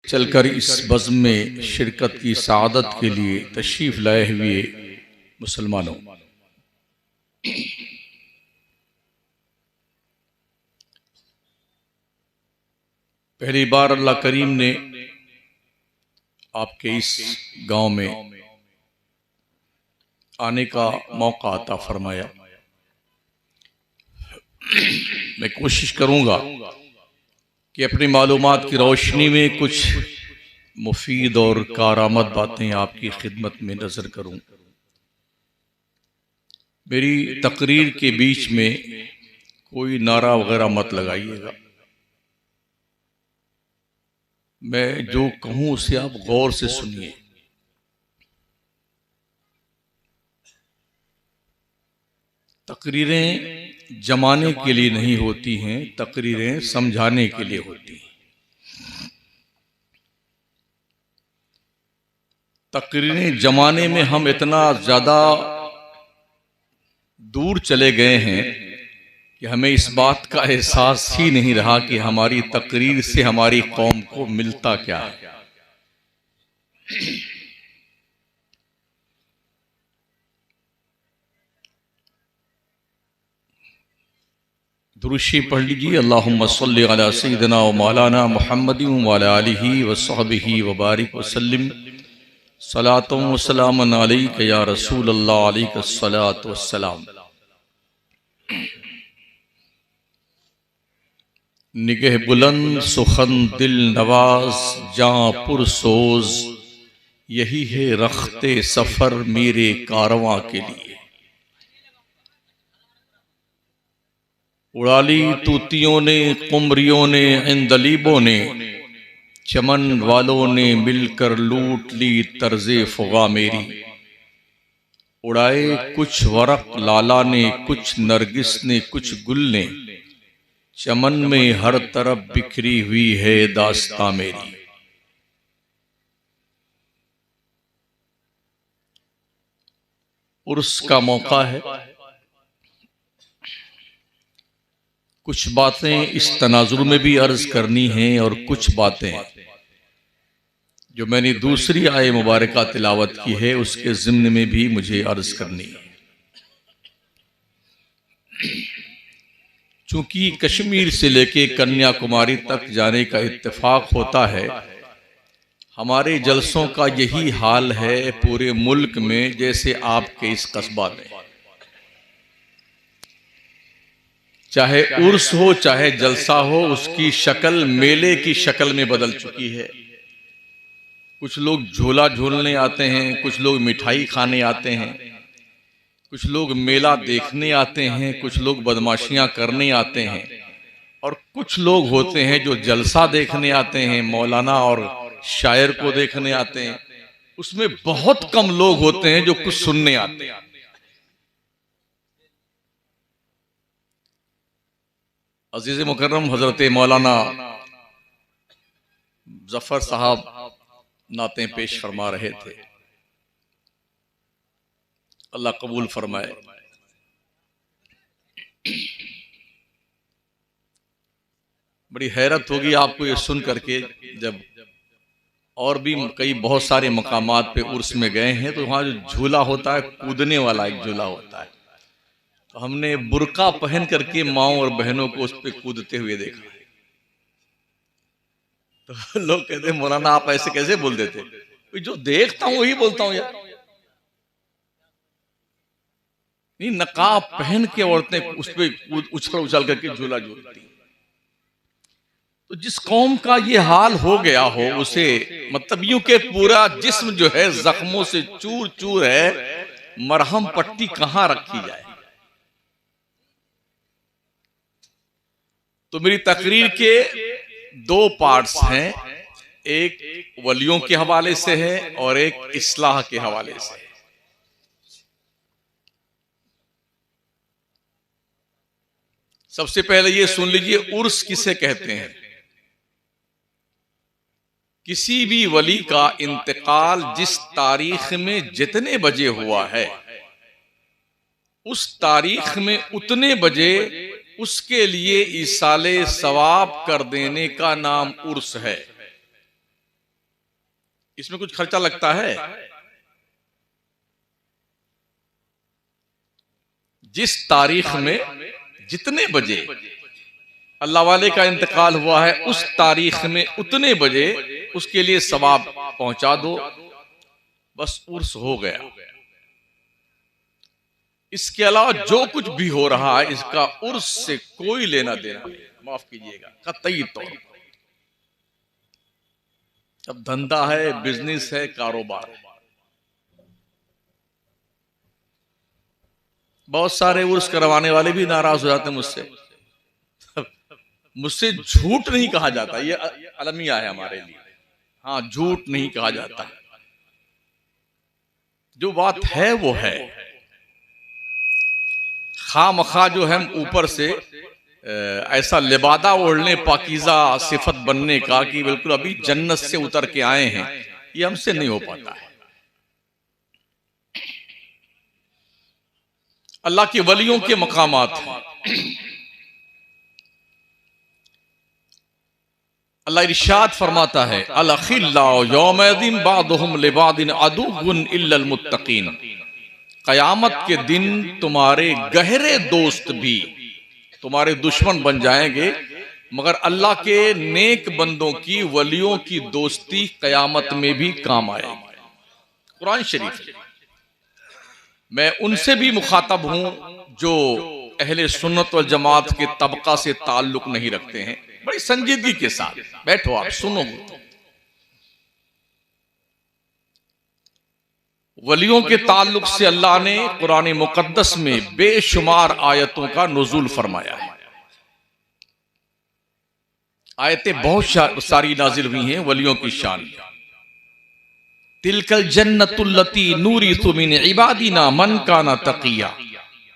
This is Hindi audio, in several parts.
चलकर इस बज़्म में शिरकत की सआदत के लिए तशरीफ़ लाए हुए मुसलमानों, पहली बार अल्लाह करीम ने आपके इस गांव में आने का मौका अता फरमाया। मैं कोशिश करूंगा कि अपनी मालूमात की रोशनी में कुछ मुफीद और कारआमद बातें आपकी खिदमत में नजर करूं। मेरी तकरीर के बीच में कोई नारा वगैरह मत लगाइएगा। मैं जो कहूं उसे आप गौर से सुनिए। तकरीरें जमाने के लिए नहीं होती हैं, तकरीरें समझाने के लिए होती हैं। तकरीरें जमाने में हम इतना ज्यादा दूर चले गए हैं कि हमें इस बात का एहसास ही नहीं रहा कि हमारी तकरीर से हमारी कौम को मिलता क्या है। दुरूशी पढ़ लीजिए। अल्लाहुम्मा सल्लि अला सय्यिदिना व मौलाना मुहम्मदिन व अला आलिहि व सहबिहि व बारिक व सल्लिम सलातुन व सलामुन अलैका या रसूल अल्लाह अलैका सलातु व सलाम। निगह बुलंद सुखन दिल नवाज जां पुरसोज, यही है रख्ते सफर मेरे कारवां के लिए। उड़ाली तूतियों ने, कुमरियों ने, इंदलीबों ने, चमन वालों ने मिलकर लूट ली तर्जे फुगा मेरी। उड़ाए कुछ वरक लाला ने, कुछ नरगिस ने, कुछ गुल ने, चमन में हर तरफ बिखरी हुई है दास्तां मेरी। उर्स का मौका है। कुछ बातें इस तनाजुर में भी अर्ज करनी हैं और कुछ बातें जो मैंने दूसरी आय मुबारका तिलावत की है उसके ज़िम्न में भी मुझे अर्ज करनी है। चूंकि कश्मीर से लेके कन्याकुमारी तक जाने का इत्तेफाक होता है, हमारे जलसों का यही हाल है पूरे मुल्क में जैसे आपके इस कस्बा में। चाहे उर्स हो चाहे जलसा हो, उसकी शक्ल मेले की शक्ल में बदल चुकी है। कुछ लोग झूला झूलने आते हैं, कुछ लोग मिठाई खाने आते हैं, कुछ लोग मेला देखने आते हैं, कुछ लोग बदमाशियां करने आते हैं, और कुछ लोग होते हैं जो जलसा देखने आते हैं, मौलाना और शायर को देखने आते हैं। उसमें बहुत कम लोग होते हैं जो कुछ सुनने आते हैं। अजीज मुकर्रम हजरत मौलाना जफर साहब नातें पेश फरमा रहे थे, अल्लाह कबूल फरमाए। बड़ी हैरत होगी आपको ये सुन करके, जब और भी कई बहुत सारे मकामात पे उर्स में गए हैं तो वहां जो झूला होता है, कूदने वाला एक झूला होता है, तो हमने बुर्का पहन करके माओ और बहनों को उस पर कूदते हुए देखा है। तो लोग कहते हैं मौलाना आप ऐसे कैसे बोल देते? जो देखता हूं वही बोलता हूं यार। नहीं, नकाब पहन के औरतें उस पर उछल उछल करके झूला झूलती। तो जिस कौम का ये हाल हो गया हो, उसे मतलब यूं के पूरा जिस्म जो है जख्मों से चूर चूर है, मरहम पट्टी कहां रखी जाए। तो मेरी तकरीर के दो पार्ट्स हैं, एक वलियों के हवाले से है और एक इस्लाह के हवाले से है। सबसे पहले ये सुन लीजिए, उर्स किसे कहते हैं। किसी भी वली का इंतकाल जिस तारीख में जितने बजे हुआ है, उस तारीख में उतने बजे उसके लिए इसाले सवाब कर देने का नाम उर्स है। इसमें कुछ खर्चा लगता है? जिस तारीख में जितने बजे अल्लाह वाले का इंतकाल हुआ है, उस तारीख में उतने बजे उसके लिए सवाब पहुंचा दो, बस उर्स हो गया। इसके अलावा जो कुछ भी हो रहा है इसका उर्स से कोई लेना देना नहीं, माफ कीजिएगा, कतई तौर पर। अब धंधा है, बिजनेस है, कारोबार है। बहुत सारे उर्स करवाने वाले भी नाराज हो जाते हैं मुझसे। मुझसे झूठ नहीं कहा जाता, ये अलमिया है हमारे लिए। हाँ, झूठ नहीं कहा जाता, जो बात है वो है। खामखा जो है ऊपर से ऐसा लिबादा ओढ़ने, पाकीज़ा सिफत बनने का कि बिल्कुल अभी जन्नत से उतर के आए हैं, ये हमसे नहीं हो पाता है। अल्लाह के वलियों के मकामात हैं। अल्लाह इरशाद फरमाता है, अल अखिल्लाउ यौमइदिन बादुहुम लिबादिन अदुव्वुन इल्लल मुत्तकीन। कयामत के दिन तुम्हारे गहरे दोस्त भी तुम्हारे दुश्मन बन जाएंगे, मगर अल्लाह के नेक बंदों की, वलियों की दोस्ती कयामत में भी काम आएगी। कुरान शरीफ। मैं उनसे भी मुखातब हूं जो अहले सुन्नत वल जमात के तबका से ताल्लुक नहीं रखते हैं। बड़ी संजीदगी के साथ बैठो, आप सुनो। वलियों के ताल्लुक से अल्लाह ने कुरान मुकद्दस में बेशुमार आयतों का नुज़ूल फरमाया है। आयतें बहुत सारी नाजिल हुई हैं वलियों की शान। तिलकल जन्नतुल्लती नूरिसु मिन इबादिना मन काना तकिया।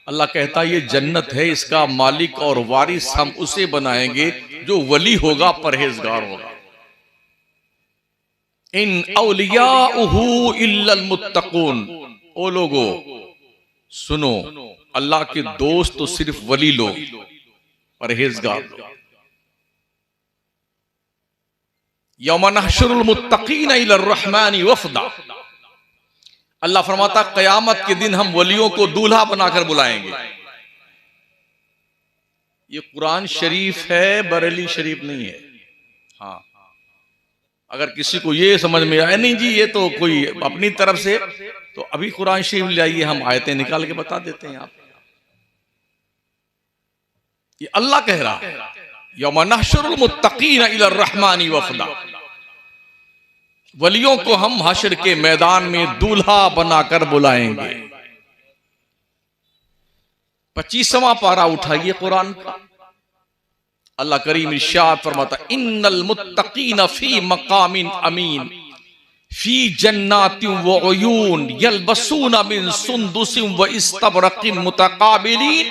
अल्लाह कहता ये जन्नत है, इसका मालिक और वारिस हम उसे बनाएंगे जो वली होगा, परहेजगार होगा। इन औलियाउहु इल्लल मुत्तकून। ओ लोगो सुनो, अल्लाह के दोस्त तो सिर्फ वली लोग, परहेजगार लोग। यौम नहशुरुल मुत्तकीना इलर रहमानी वफदा। अल्लाह फरमाता कयामत के दिन हम वलियों को दूल्हा बनाकर बुलाएंगे। ये कुरान शरीफ है, बरेली शरीफ नहीं है। हाँ, अगर किसी को ये समझ में आए नहीं जी ये तो कोई अपनी तरफ से, तो अभी कुरान शरीफ ले आइए, हम आयतें निकाल के बता देते हैं। आप ये अल्लाह कह रहा है, यौम नहशुरुल मुत्तकीना इलर रहमानी वफदा। वलियों को हम हश्र के मैदान में दूल्हा बनाकर बुलाएंगे। 25वां पारा उठाइए कुरान का। अल्लाह करीम इरशाद फरमाता, इन्नल मुत्तकीना फी मकामिन अमीन फी जन्नातिन व उयून यल्बसूना मिन सुंदुसिन व इस्तबरकिन मुतकाबिलीन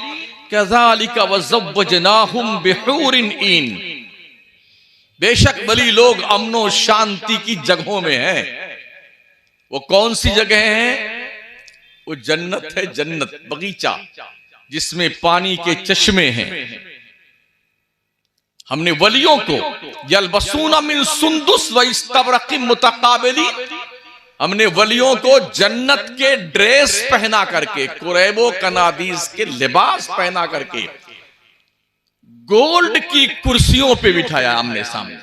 कज़ालिका व ज़व्वजनाहुम बिहूरिन ईन। बेशक वली लोग अमनो शांति की जगहों में हैं। वो कौन सी जगह हैं? वो जन्नत है, जन्नत बगीचा जिसमें पानी के चश्मे हैं। हमने वलियों को यल्बसूना मिन सुंदुस व इस्तबरकिन मुतकाबिली, हमने वलियों को जन्नत के ड्रेस पहना करके, कुरैबो कनादीस के लिबास पहना करके, गोल्ड की कुर्सियों पे बिठाया आमने सामने।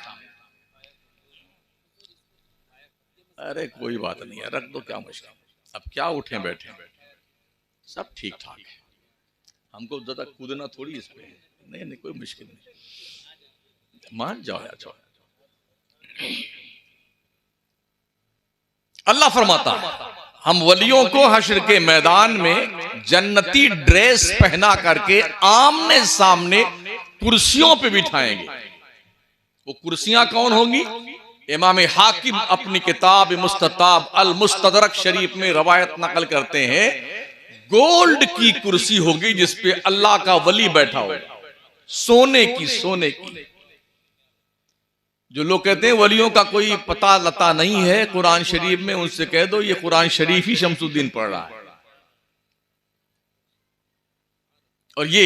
अरे कोई बात नहीं है, रख दो, क्या मुश्किल, अब क्या उठे बैठे, सब ठीक ठाक है। हमको ज्यादा कूदना थोड़ी इस पे, नहीं नहीं कोई मुश्किल नहीं, मान जाओ यार, जाओ। अल्लाह फरमाता हम वलियों को हश्र के मैदान में जन्नती ड्रेस पहना करके आमने सामने कुर्सियों पे बिठाएंगे। वो कुर्सियां कौन होंगी? इमाम हाकिम अपनी किताब मुस्तताब अल मुस्तदरक शरीफ में रवायत नकल करते हैं, गोल्ड की कुर्सी होगी जिसपे अल्लाह का वली बैठा होगा, सोने की, सोने की। जो लोग कहते हैं वलियों का कोई पता लता नहीं है कुरान शरीफ में, उनसे कह दो ये कुरान शरीफ ही शमसुद्दीन पढ़ रहा है। और ये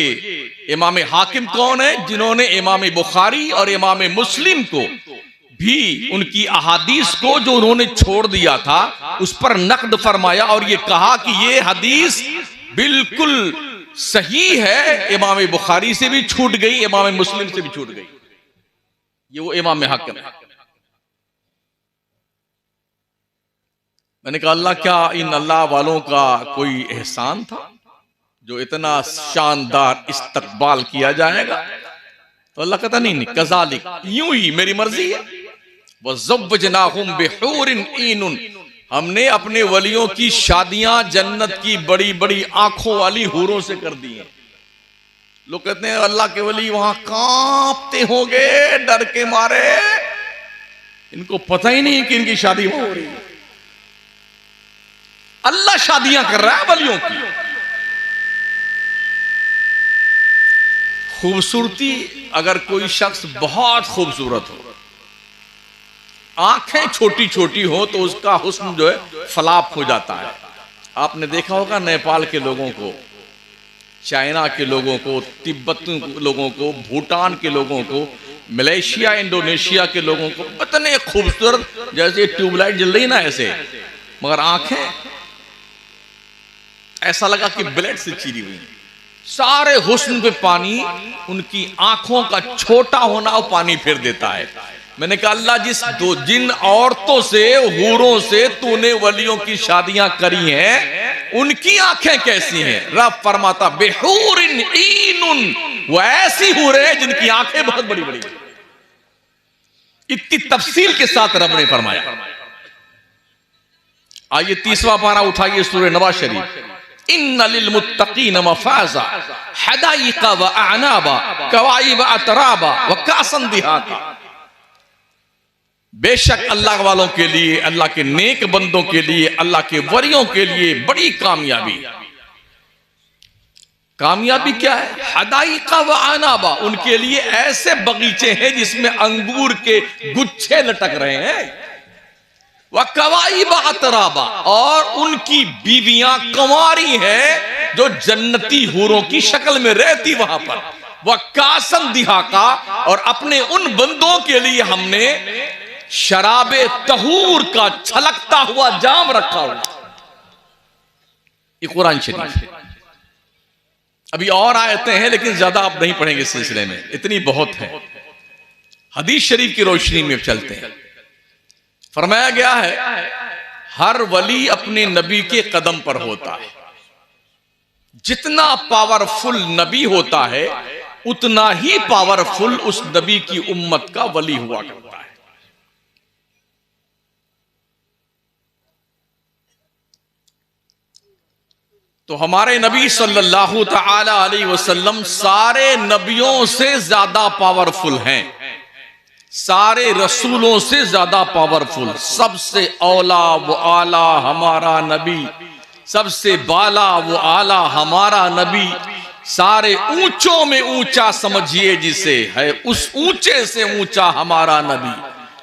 इमाम हाकिम कौन है? जिन्होंने इमाम बुखारी और इमाम मुस्लिम को भी उनकी अहादीस को जो उन्होंने छोड़ दिया था उस पर नक्द फरमाया और ये कहा कि ये हदीस बिल्कुल सही है, इमाम बुखारी से भी छूट गई, इमाम मुस्लिम से भी छूट गई। ये वो इमाम हाकिम है। मैंने कहा अल्लाह, क्या इन अल्लाह वालों का कोई एहसान था जो इतना शानदार इस्तकबाल किया जाएगा? तो अल्लाह कहता नहीं, कज़ालिक, यूं ही मेरी मर्जी है। वज़व्वजनाहुम बिहूरिन ईनुन, हमने अपने वलियों की शादियां जन्नत की बड़ी बड़ी आंखों वाली हूरों से कर दी हैं। लोग कहते हैं अल्लाह के वली वहां कांपते होंगे डर के मारे, इनको पता ही नहीं कि इनकी शादी हो रही है। अल्लाह शादियां कर रहा है वलियों की। खूबसूरती, अगर कोई शख्स बहुत खूबसूरत हो, आंखें छोटी छोटी हो तो उसका हुस्न जो है फलाप हो जाता है। आपने देखा होगा नेपाल के लोगों को, चाइना के लोगों को, तिब्बत के लोगों को, भूटान के लोगों को, मलेशिया इंडोनेशिया के लोगों को, इतने खूबसूरत जैसे ट्यूबलाइट जल रही ना ऐसे, मगर आंखें ऐसा लगा कि ब्लेड से चीरी हुई। सारे हुस्न पे पानी, उनकी आंखों का छोटा होना और पानी फेर देता है। मैंने कहा अल्लाह, जिन औरतों से, हूरों से तूने वलियों की शादियां करी हैं, उनकी आंखें कैसी हैं? रब फरमाता बेहूरिन ईनुन, वो ऐसी हूरें हैं जिनकी आंखें बहुत बड़ी बड़ी। इतनी तफसील के साथ रब ने फरमाया। आइए 30वां पारा उठाइए सूरह नवाज शरीफ। इन्ना लिल मुत्तकीन मफाज़ा हदाइका व अनाबा कवाइब अतराबा व कासन दिहाका। बेशक अल्लाह वालों के लिए, अल्लाह के नेक बंदों के लिए, अल्लाह के वरियों के लिए बड़ी कामयाबी। कामयाबी क्या है? हदाइका व अनाबा, उनके लिए ऐसे बगीचे हैं जिसमें अंगूर के गुच्छे लटक रहे हैं। वह कवाइब अतराबा, और उनकी बीवियां कंवारी हैं जो जन्नती हूरों की शक्ल में रहती वहां पर। वह कासन दिहाका, और अपने उन बंदों के लिए हमने शराबे तहूर का छलकता हुआ जाम रखा हुआ। ये कुरान शरीफ। अभी और आयतें हैं लेकिन ज्यादा आप नहीं पढ़ेंगे इस सिलसिले में, इतनी बहुत है। हदीस शरीफ की रोशनी में चलते हैं। फरमाया गया है हर वली अपने नबी के कदम पर होता है। जितना पावरफुल नबी होता है उतना ही पावरफुल उस नबी की उम्मत का वली हुआ करता है। तो हमारे नबी सल्लल्लाहु तआला अलैहि वसल्लम सारे नबियों से ज्यादा पावरफुल हैं, सारे रसूलों से ज्यादा पावरफुल। सबसे औला वो आला हमारा नबी, सबसे बाला वो आला हमारा नबी। सारे ऊंचों में ऊंचा समझिए जिसे, है उस ऊंचे से ऊंचा हमारा नबी।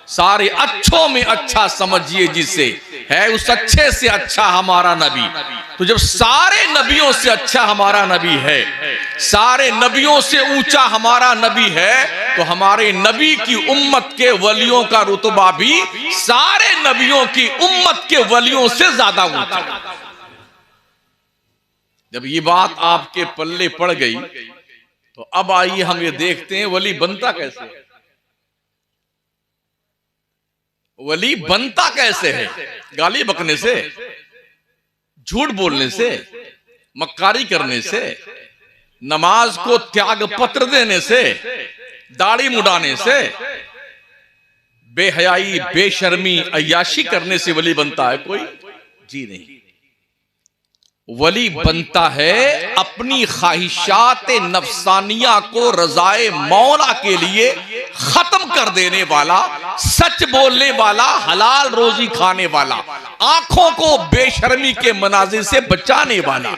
सारे अच्छों में अच्छा समझिए जिसे, है उस अच्छे से अच्छा हमारा नबी। तो जब सारे नबियों से अच्छा हमारा नबी है, सारे नबियों से ऊंचा हमारा नबी है, तो हमारे नबी की उम्मत के वलियों का रुतबा भी सारे नबियों की उम्मत के वलियों से ज्यादा ऊंचा। जब ये बात आपके पल्ले पड़ गई तो अब आइए हम ये देखते हैं वली बनता कैसे है। वली बनता कैसे है? गाली बकने से, झूठ बोलने से, मक्कारी करने से, नमाज को त्याग पत्र देने से, दाढ़ी मुड़ाने से, बेहयाई, बेशर्मी, अय्याशी करने से वली बनता है कोई? जी नहीं। वली बनता है अपनी ख्वाहिशात नफसानिया को रजाए मौला के लिए खत्म कर देने वाला, सच बोलने वाला, हलाल रोजी खाने वाला, आंखों को बेशर्मी के मनाजिर से बचाने वाला,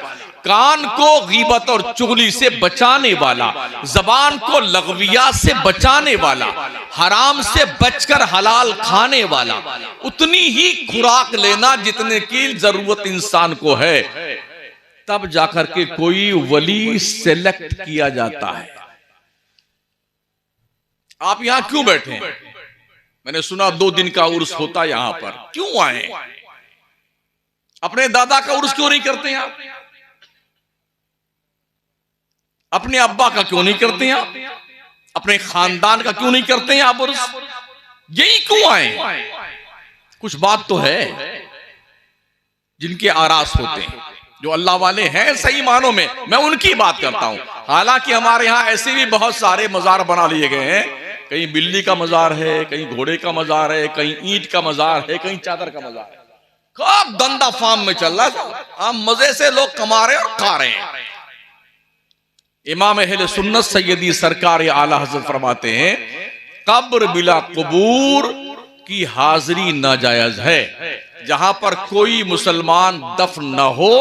कान को गीबत और चुगली से बचाने वाला, जबान को लगविया से बचाने वाला, हराम से बचकर हलाल खाने वाला, उतनी ही खुराक लेना जितने की जरूरत इंसान को है, तब जाकर के कोई वली सेलेक्ट किया जाता है। आप यहां क्यों बैठे हैं? मैंने सुना 2 दिन का उर्स होता यहां पर, क्यों आए? अपने दादा का उर्स क्यों नहीं करते हैं आप? अपने अब्बा का क्यों नहीं करते हैं आप? अपने खानदान का क्यों नहीं करते हैं आप उर्स? यही क्यों आए? कुछ बात तो है। जिनके आरास होते हैं, जो अल्लाह वाले हैं सही मानों में, मैं उनकी बात करता हूं। हालांकि हमारे यहां ऐसे भी बहुत सारे मजार बना लिए गए हैं, कहीं बिल्ली का मजार है, कहीं घोड़े का मजार है, कहीं ईंट का मजार है, कहीं चादर का मजार है। कब धंधा फार्म में चल रहा है, हम मजे से लोग कमा रहे और खा रहे हैं। इमाम अहले सुन्नत सैयदी सरकार आला हज़रत फरमाते हैं, कब्र बिला कबूर की हाजिरी नाजायज है। जहां पर कोई मुसलमान दफन न हो,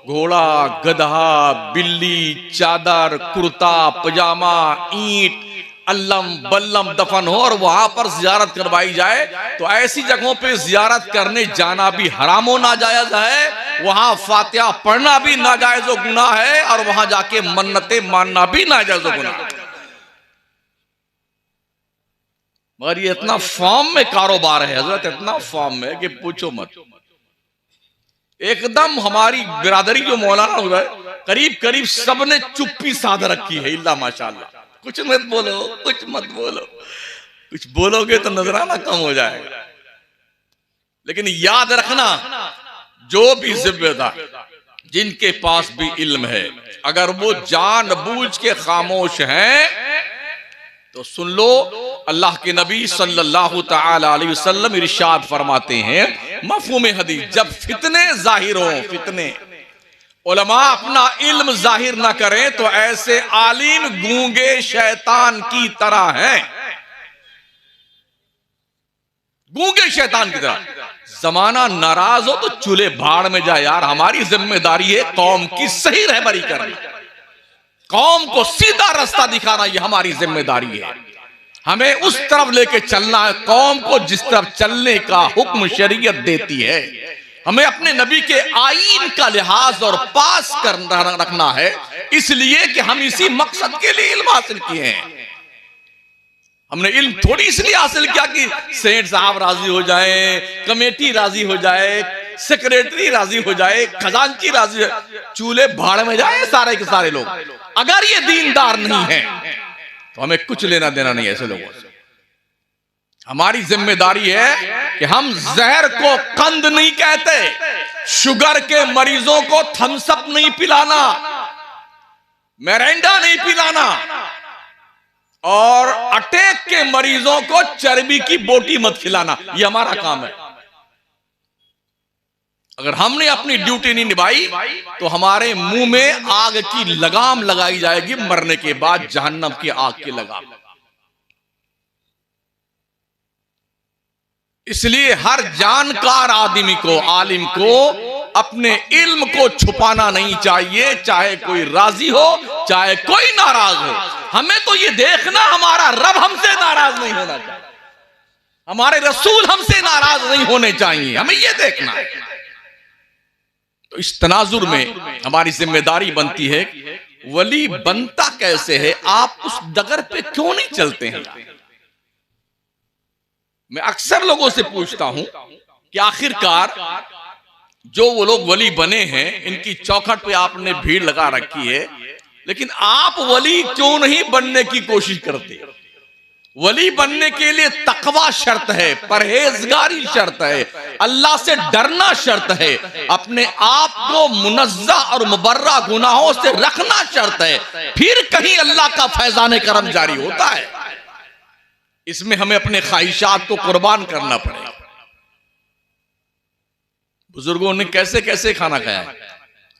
घोड़ा, गधा, बिल्ली, चादर, कुर्ता, पजामा, ईंट, अल्लम बल्लम दफन हो और वहां पर जियारत करवाई जाए, तो ऐसी जगहों पे जियारत करने जाना भी हराम और नाजायज है। वहां फातिहा पढ़ना भी नाजायज और गुनाह है, और वहां जाके मन्नतें मानना भी नाजायज और गुनाह है। मगर ये इतना फॉर्म में कारोबार है हजरत, इतना फॉर्म में कि पूछो मत। एकदम हमारी बिरादरी जो मौलाना हुआ है, करीब करीब सबने चुप्पी साध रखी है, इल्ला माशाल्लाह। कुछ मत बोलो, कुछ मत बोलो, कुछ बोलोगे तो नजराना कम हो जाएगा। लेकिन याद रखना, जो भी जिम्मेदार जिनके पास भी इल्म है, अगर वो जानबूझ के खामोश हैं तो सुन लो, अल्लाह के नबी सल्लल्लाहु तआला अलैहि वसल्लम इरशाद फरमाते हैं मफ़हूम हदीस, जब फितने जाहिर हो, फितने, उलमा अपना इल्म जाहिर ना करें तो ऐसे आलिम गूंगे शैतान की तरह हैं, गूंगे शैतान की तरह। जमाना नाराज हो तो चूल्हे भाड़ में जाए यार, हमारी जिम्मेदारी है कौम की सही रहबरी करनी, कौम को सीधा रास्ता दिखाना, यह हमारी जिम्मेदारी है। हमें उस तरफ लेके चलना है, कौम को जिस तरफ चलने का हुक्म शरीयत देती है। हमें अपने नबी के आईन का लिहाज और पास कर रखना है, इसलिए कि हम इसी मकसद के लिए इल्म हासिल किए हैं। हमने इल्म थोड़ी इसलिए हासिल किया कि सेठ साहब राजी हो जाए, कमेटी राजी हो जाए, सेक्रेटरी राजी हो जाए, खजांची राजी हो, चूल्हे भाड़ में जाए सारे के सारे लोग। अगर ये दीनदार नहीं है तो हमें कुछ लेना देना नहीं ऐसे लोगों से। हमारी जिम्मेदारी है कि हम जहर को कंद नहीं कहते, शुगर के मरीजों को थम्स अप नहीं पिलाना, मिरिंडा नहीं पिलाना, और अटैक के मरीजों को चर्बी की बोटी मत खिलाना, ये हमारा काम है। अगर हमने अपनी ड्यूटी नहीं निभाई तो हमारे मुंह में आग की लगाम लगाई जाएगी, मरने के बाद जहन्नम की आग की लगाम। इसलिए हर जानकार आदमी को, आलिम को अपने इल्म को छुपाना नहीं चाहिए, चाहे कोई राजी हो चाहे कोई नाराज हो। हमें तो ये देखना हमारा रब हमसे नाराज नहीं होना चाहिए, हमारे रसूल हमसे नाराज नहीं होने चाहिए, हमें ये देखना है। तो इस तनाजुर में हमारी जिम्मेदारी बनती है, वली बनता कैसे है, आप उस डगर पे क्यों नहीं चलते हैं। मैं अक्सर लोगों से पूछता हूं कि आखिरकार जो वो लोग वली बने हैं, इनकी चौखट पे आपने भीड़ लगा रखी है, लेकिन आप वली क्यों नहीं बनने की कोशिश करते। वली बनने के लिए तकवा शर्त है, परहेजगारी शर्त है, अल्लाह से डरना शर्त है, अपने आप को मुनज़्ज़ा और मुबर्रा गुनाहों से रखना शर्त है, फिर कहीं अल्लाह का फैज़ाने करम जारी होता है। इसमें हमें अपने ख्वाहिशात को कुर्बान करना पड़ेगा। बुजुर्गों ने कैसे कैसे खाना खाया है।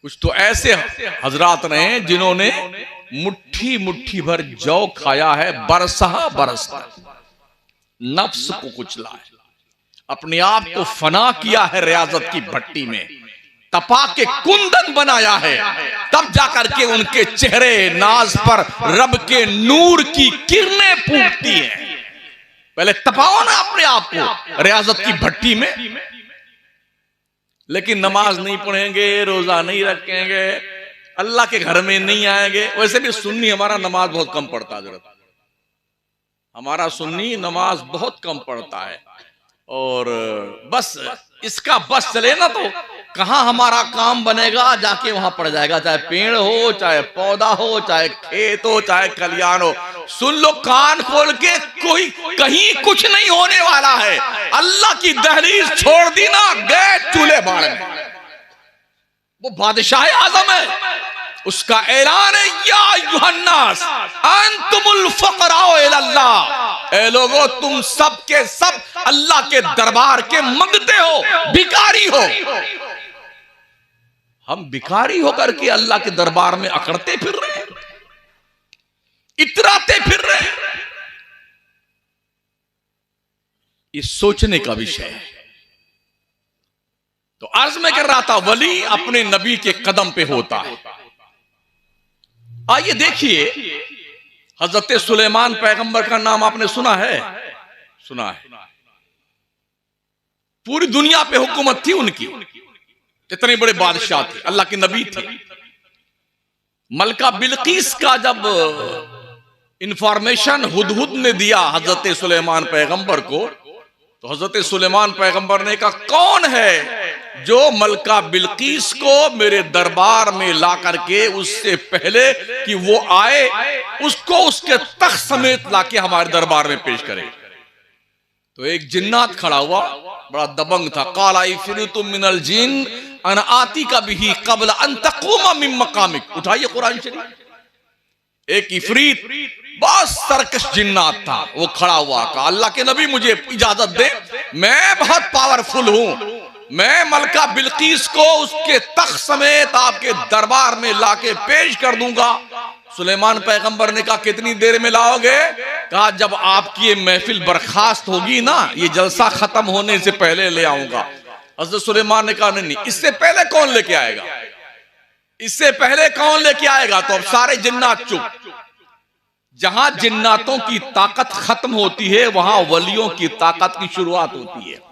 कुछ तो ऐसे हजरात रहे जिन्होंने मुट्ठी मुट्ठी भर जौ खाया है, बरसहा बरसता, नफ्स को कुचला है, अपने आप को फना किया है रियाजत की भट्टी में, तपा के कुंदन बनाया है, तब जाकर के उनके चेहरे नाज पर रब के नूर की किरणें फूटती हैं। पहले तपाओ ना अपने आप को रियाजत की भट्टी में। लेकिन नमाज नहीं पढ़ेंगे, रोजा नहीं रखेंगे, अल्लाह के घर में नहीं आएंगे। वैसे भी सुन्नी हमारा नमाज बहुत कम पढ़ता है, हमारा सुन्नी नमाज बहुत कम पढ़ता है और बस इसका बस चले ना तो कहां हमारा काम बनेगा, जाके वहां पड़ जाएगा, चाहे पेड़ हो, चाहे पौधा हो, चाहे खेत हो, चाहे खलियान हो। सुन लो कान खोल के, कोई कहीं कुछ नहीं होने वाला है। अल्लाह की दहलीज छोड़ दी ना, गए चूल्हे बाढ़ में। वो बादशाह आजम है, उसका ऐलान है, या अय्युहन्नास अंतुमुल फक़राउ इलल्लाह, ए लोगो तुम सब के सब अल्लाह के दरबार के मंगते हो, भिखारी हो। हम भिखारी होकर के अल्लाह के दरबार में अकड़ते फिर रहे हैं, इतराते फिर रहे हैं। ये सोचने का विषय है। तो अर्ज में कर रहा था, वली अपने नबी के कदम पे होता है। आइए देखिए, हजरत सुलेमान पैगंबर का नाम आपने सुना है? सुना है। पूरी दुनिया पे हुकूमत थी उनकी, इतने बड़े बादशाह थे, अल्लाह के नबी थे। मलका बिल्कीस का जब इंफॉर्मेशन हुदहुद ने दिया हजरत सुलेमान पैगंबर को, तो हजरत सुलेमान पैगंबर ने कहा, कौन है जो मलका बिल्कीस को मेरे दरबार में ला करके उससे पहले कि वो आए उसको उसके तख्त समेत लाके हमारे दरबार में पेश करे। तो एक जिन्नात खड़ा हुआ, बड़ा दबंग था। काला इफ्रीतुम मिनल जिन अन आती का भी कबल अन तक़ूम मिन मकामिक। उठाइए कुरान शरीफ। एक इफरीत बहुत सरकश जिन्नात था, वो खड़ा हुआ, कहा अल्लाह के नबी मुझे इजाजत दे, मैं बहुत पावरफुल हूं, मैं मलका बिल्कीस को उसके तख्त समेत आपके दरबार में लाके पेश कर दूंगा। सुलेमान पैगंबर ने कहा, कितनी देर में लाओगे? कहा, जब आपकी ये महफिल बर्खास्त होगी ना, ये जलसा खत्म होने से पहले ले आऊंगा। हज़रत सुलेमान ने कहा, नहीं, इससे पहले कौन लेके आएगा, इससे पहले कौन लेके आएगा? तो अब सारे जिन्नात चुप। जहां जिन्नातों की ताकत खत्म होती है, वहां वलियों की ताकत की शुरुआत होती है।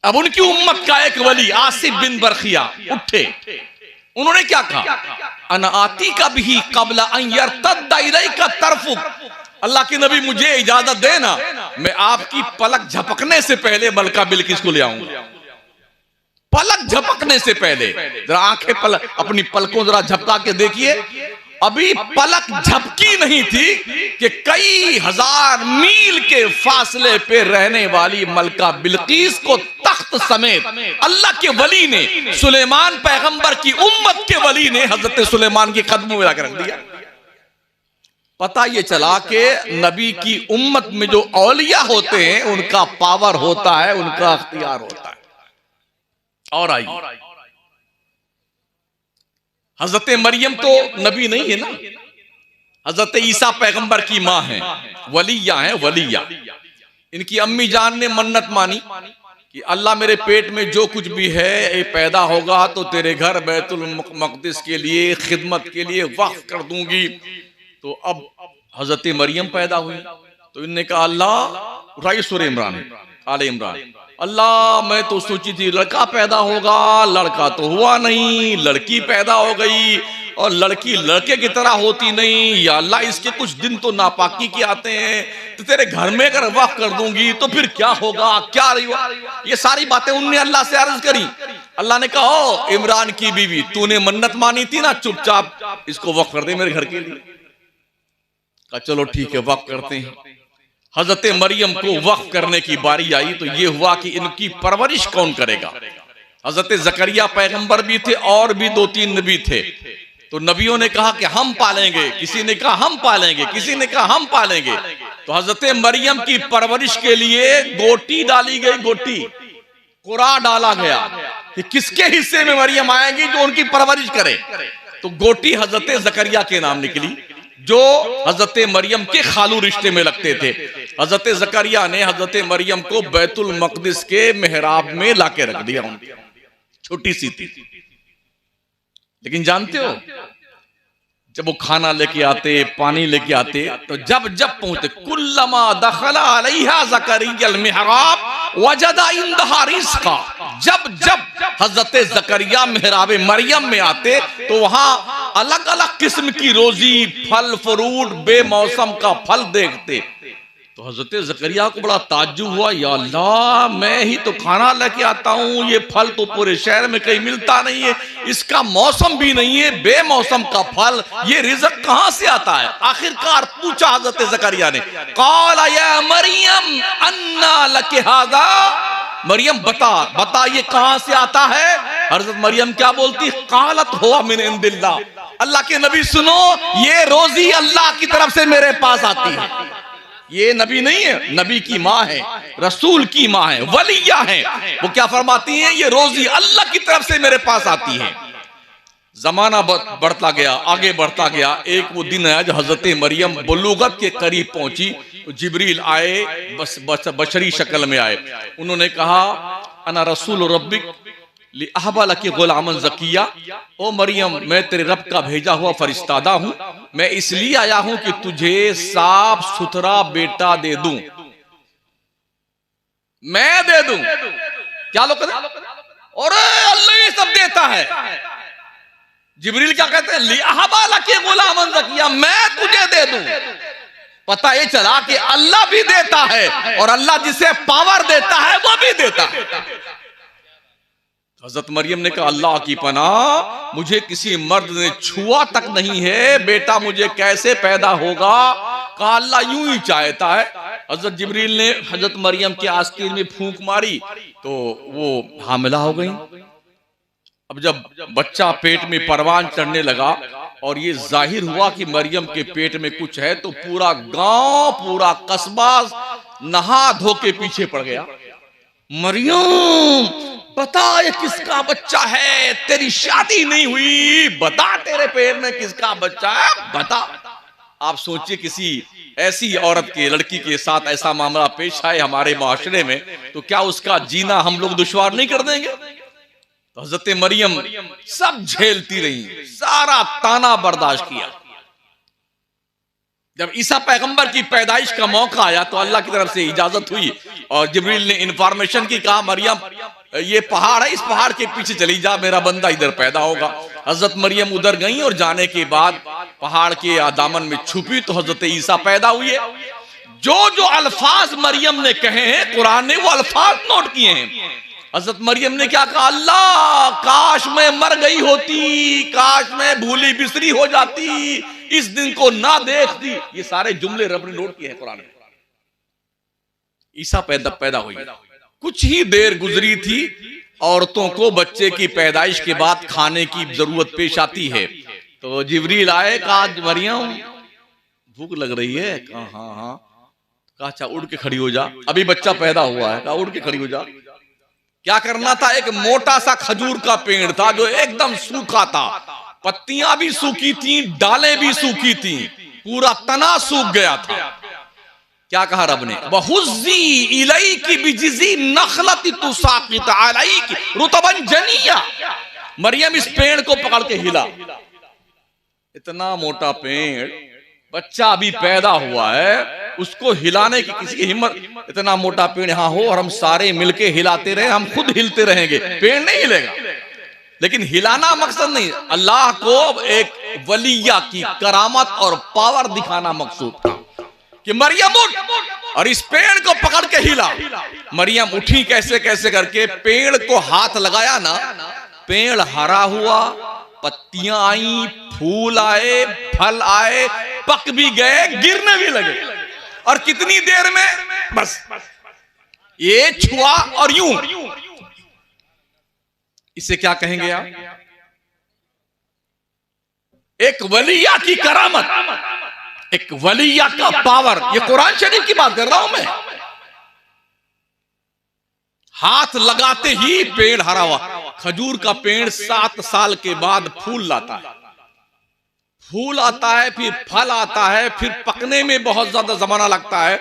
अब उनकी उम्मत का एक वली आसिफ बिन बरखिया उठे, उन्होंने क्या कहा, अना आती का भी कबला अन यरतद्दा इलैका तरफुक। अल्लाह के नबी मुझे इजाजत देना, मैं आपकी पलक झपकने से पहले मलका बिल्कीस को ले आऊंगा। पलक झपकने से पहले जरा आंखें अपनी पलकों जरा झपका के देखिए। अभी पलक झपकी नहीं थी कि कई हजार मील के फासले पे रहने वाली मलका बिल्कीस को तख्त समेत अल्लाह के वली ने, सुलेमान पैगंबर की उम्मत के वली ने हजरत सुलेमान के कदमों में लाकर रख दिया। पता ये चला कि नबी की उम्मत में जो औलिया होते हैं उनका पावर होता है, उनका अख्तियार होता है। और आइए, हजरत मरियम तो नबी नहीं है ना, हजरत ईसा पैगंबर की माँ है, वलिया है, वलिया। इनकी अम्मी जान ने मन्नत मानी कि अल्लाह मेरे पेट में जो कुछ भी है ये पैदा होगा तो तेरे घर बैतुल मक़दिस के लिए खिदमत के लिए वक्फ कर दूंगी। तो अब हजरत मरियम पैदा हुई, तो इनने कहा, अल्लाह, उठाइए सूरह इमरान, आले इमरान, अल्लाह मैं तो सोची थी लड़का पैदा होगा, लड़का तो हुआ नहीं, लड़की पैदा हो गई और लड़की लड़के की तरह होती नहीं। या अल्लाह इसके कुछ दिन तो नापाकी के आते हैं, तो तेरे घर में अगर वक्फ कर दूंगी तो फिर क्या होगा, क्या रही? ये सारी बातें उनने अल्लाह से अर्ज करी। अल्लाह ने कहा, ओ इमरान की बीवी, तूने मन्नत मानी थी ना, चुपचाप इसको वक्फ कर दे मेरे घर के लिए। कहा चलो ठीक है, वक्फ करते हैं। हजरत मरियम को वक्फ करने की बारी आई तो ये हुआ कि इनकी परवरिश कौन करेगा? हजरत जकरिया पैगंबर भी थे और भी 2-3 नबी थे। तो नबियों ने कहा कि हम पालेंगे, किसी ने कहा हम पालेंगे, किसी ने कहा हम पालेंगे। तो हजरत मरियम की परवरिश के लिए गोटी डाली गई, गोटी कुरा डाला गया कि किसके हिस्से में मरियम आएगी जो उनकी परवरिश करे। तो गोटी हजरत जकरिया के नाम निकली, जो हजरत मरियम के खालू रिश्ते में लगते थे। हजरत जकरिया ने हजरत मरियम को बैतुल मक़दिस के मेहराब में लाके रख दिया। छोटी सी थी, लेकिन जानते हो जब वो खाना लेके आते, पानी लेके आते, तो जब जब पहुंचते, कुल्लमा दखला अलैहा ज़करिया अल-मिहराब वजदा इंदहा रिज़्क़ा, जब जब हजरत ज़करिया मेहराब मरियम में आते तो वहां अलग अलग किस्म की रोजी, फल फ्रूट, बेमौसम का फल देखते। तो हजरत ज़करिया को बड़ा ताज्जुब हुआ, या अल्लाह मैं ही तो खाना लेके आता हूँ, ये फल तो पूरे शहर में कहीं मिलता नहीं है, इसका मौसम भी नहीं है, बेमौसम का फल, ये रिज़्क़ कहाँ से आता है? आखिरकार पूछा हजरत ज़करिया ने, क़ाल या मरियम अन्ना लकी हाज़ा, मरियम बता ये कहाँ से आता है? हजरत मरियम क्या बोलती? क़ालत हुवा मिन इंदिल्लाह, अल्लाह के नबी सुनो, ये रोजी अल्लाह की तरफ से मेरे पास आती है। ये नबी नहीं है, नबी की माँ है, रसूल की माँ है, वलिया है। वो क्या फरमाती हैं? ये रोजी अल्लाह की तरफ से मेरे पास आती है। जमाना बढ़ता गया, आगे बढ़ता गया। एक वो दिन आया जब हजरत मरियम बुलूगत के करीब पहुंची, तो जिब्रील आए, बशरी शक्ल में आए। उन्होंने कहा अना रसूल रब्बिक लिअहब लकी गुलामन ज़किया, ओ मरियम मैं तेरे रब का भेजा हुआ फरिश्तादा हूं, मैं इसलिए आया हूं कि तुझे साफ सुथरा बेटा दे दूं, मैं दे दूं। क्या लोग कहते हैं और अल्लाह ये सब देता है। जिब्रील क्या कहते हैं? लिअहब लकी गुलामन ज़किया, मैं तुझे दे दूं। पता ये चला कि अल्लाह भी देता है और अल्लाह जिसे पावर देता है वो भी देता है। हजरत मरियम ने कहा अल्लाह की पनाह, मुझे किसी मर्द ने छुआ तक नहीं है, बेटा मुझे कैसे पैदा होगा? कहा अल्लाह यूं ही चाहता है। हजरत जिब्रील ने हजरत मरियम के आस्तीन में फूंक मारी तो वो हामिला हो गई। अब जब बच्चा पेट में परवान चढ़ने लगा और ये जाहिर हुआ कि मरियम के पेट में कुछ है, तो पूरा गांव, पूरा कस्बा नहा धो के पीछे पड़ गया। मरियम बता ये किसका बच्चा है? तेरी शादी नहीं हुई, बता तेरे पेट में किसका बच्चा है, बता। आप सोचिए किसी ऐसी औरत के, लड़की के साथ ऐसा मामला पेश आए हमारे माशरे में, तो क्या उसका जीना हम लोग दुश्वार नहीं कर देंगे? तो हजरत मरियम सब झेलती रही, सारा ताना बर्दाश्त किया। जब ईसा पैगंबर की पैदाइश का मौका आया तो अल्लाह की तरफ से इजाजत हुई और जिब्रील ने इंफॉर्मेशन की, कहा मरियम ये पहाड़ है, इस पहाड़ के पीछे चली जा, मेरा बंदा इधर पैदा होगा। हजरत मरियम उधर गई और जाने के बाद पहाड़ के दामन में छुपी तो हजरत ईसा पैदा हुए। जो जो अल्फाज मरियम ने कहे हैं कुरान ने वो अल्फाज नोट किए हैं। हजरत मरियम ने क्या कहा? अल्लाह काश मैं मर गई होती, काश मैं भूली बिसरी हो जाती, इस दिन को ना देखती। ये सारे जुमले रब ने नोट किए हैं कुरान में। ईसा पैदा हुई, कुछ ही देर गुजरी थी, औरतों को बच्चे की पैदाइश के बाद खाने की जरूरत पेश आती है। तो जिब्रील आए, कहा मरियम भूख लग रही है? कहा हाँ हाँ। कहा अच्छा उड़ के खड़ी हो जा, अभी बच्चा पैदा हुआ है। कहा उड़ के खड़ी हो जा। क्या करना था? एक मोटा सा खजूर का पेड़ था जो एकदम सूखा था, पत्तियां भी सूखी थी, डालें भी सूखी थी, पूरा तना सूख गया था। क्या कहा रब ने? वहुज़्ज़ी इलैकी बिजिज़ी नख़लति तुसाक़ित अलैकी रुतबन जनिया। मरियम इस पेड़ को पकड़ के हिला। इतना मोटा पेड़, बच्चा अभी पैदा हुआ है, उसको हिलाने की किसी की हिम्मत? इतना मोटा पेड़ यहाँ हो और हम सारे मिलके हिलाते रहे, हम खुद हिलते रहेंगे, पेड़ नहीं हिलेगा। लेकिन हिलाना मकसद नहीं, अल्लाह को एक वलिया की करामत और पावर दिखाना मकसूद था कि मरियम उठ, और इस पेड़ को पकड़ के हिला। मरियम उठी कैसे कैसे करके, पेड़ को हाथ लगाया ना, पेड़ हरा हुआ, पत्तियां आई, फूल आए, फल आए, पक भी गए, गिरने भी लगे। और कितनी देर में? बस ये छुआ और यूं। इसे क्या कहेंगे आप? एक वलिया की करामत, एक वलिया का पावर। ये कुरान शरीफ की बात कर रहा हूं मैं। हाथ लगाते ही पेड़ हरा हुआ। खजूर का पेड़ 7 साल के बाद फूल लाता है, फूल आता है, फिर फल आता है, फिर पकने में बहुत ज्यादा जमाना लगता है,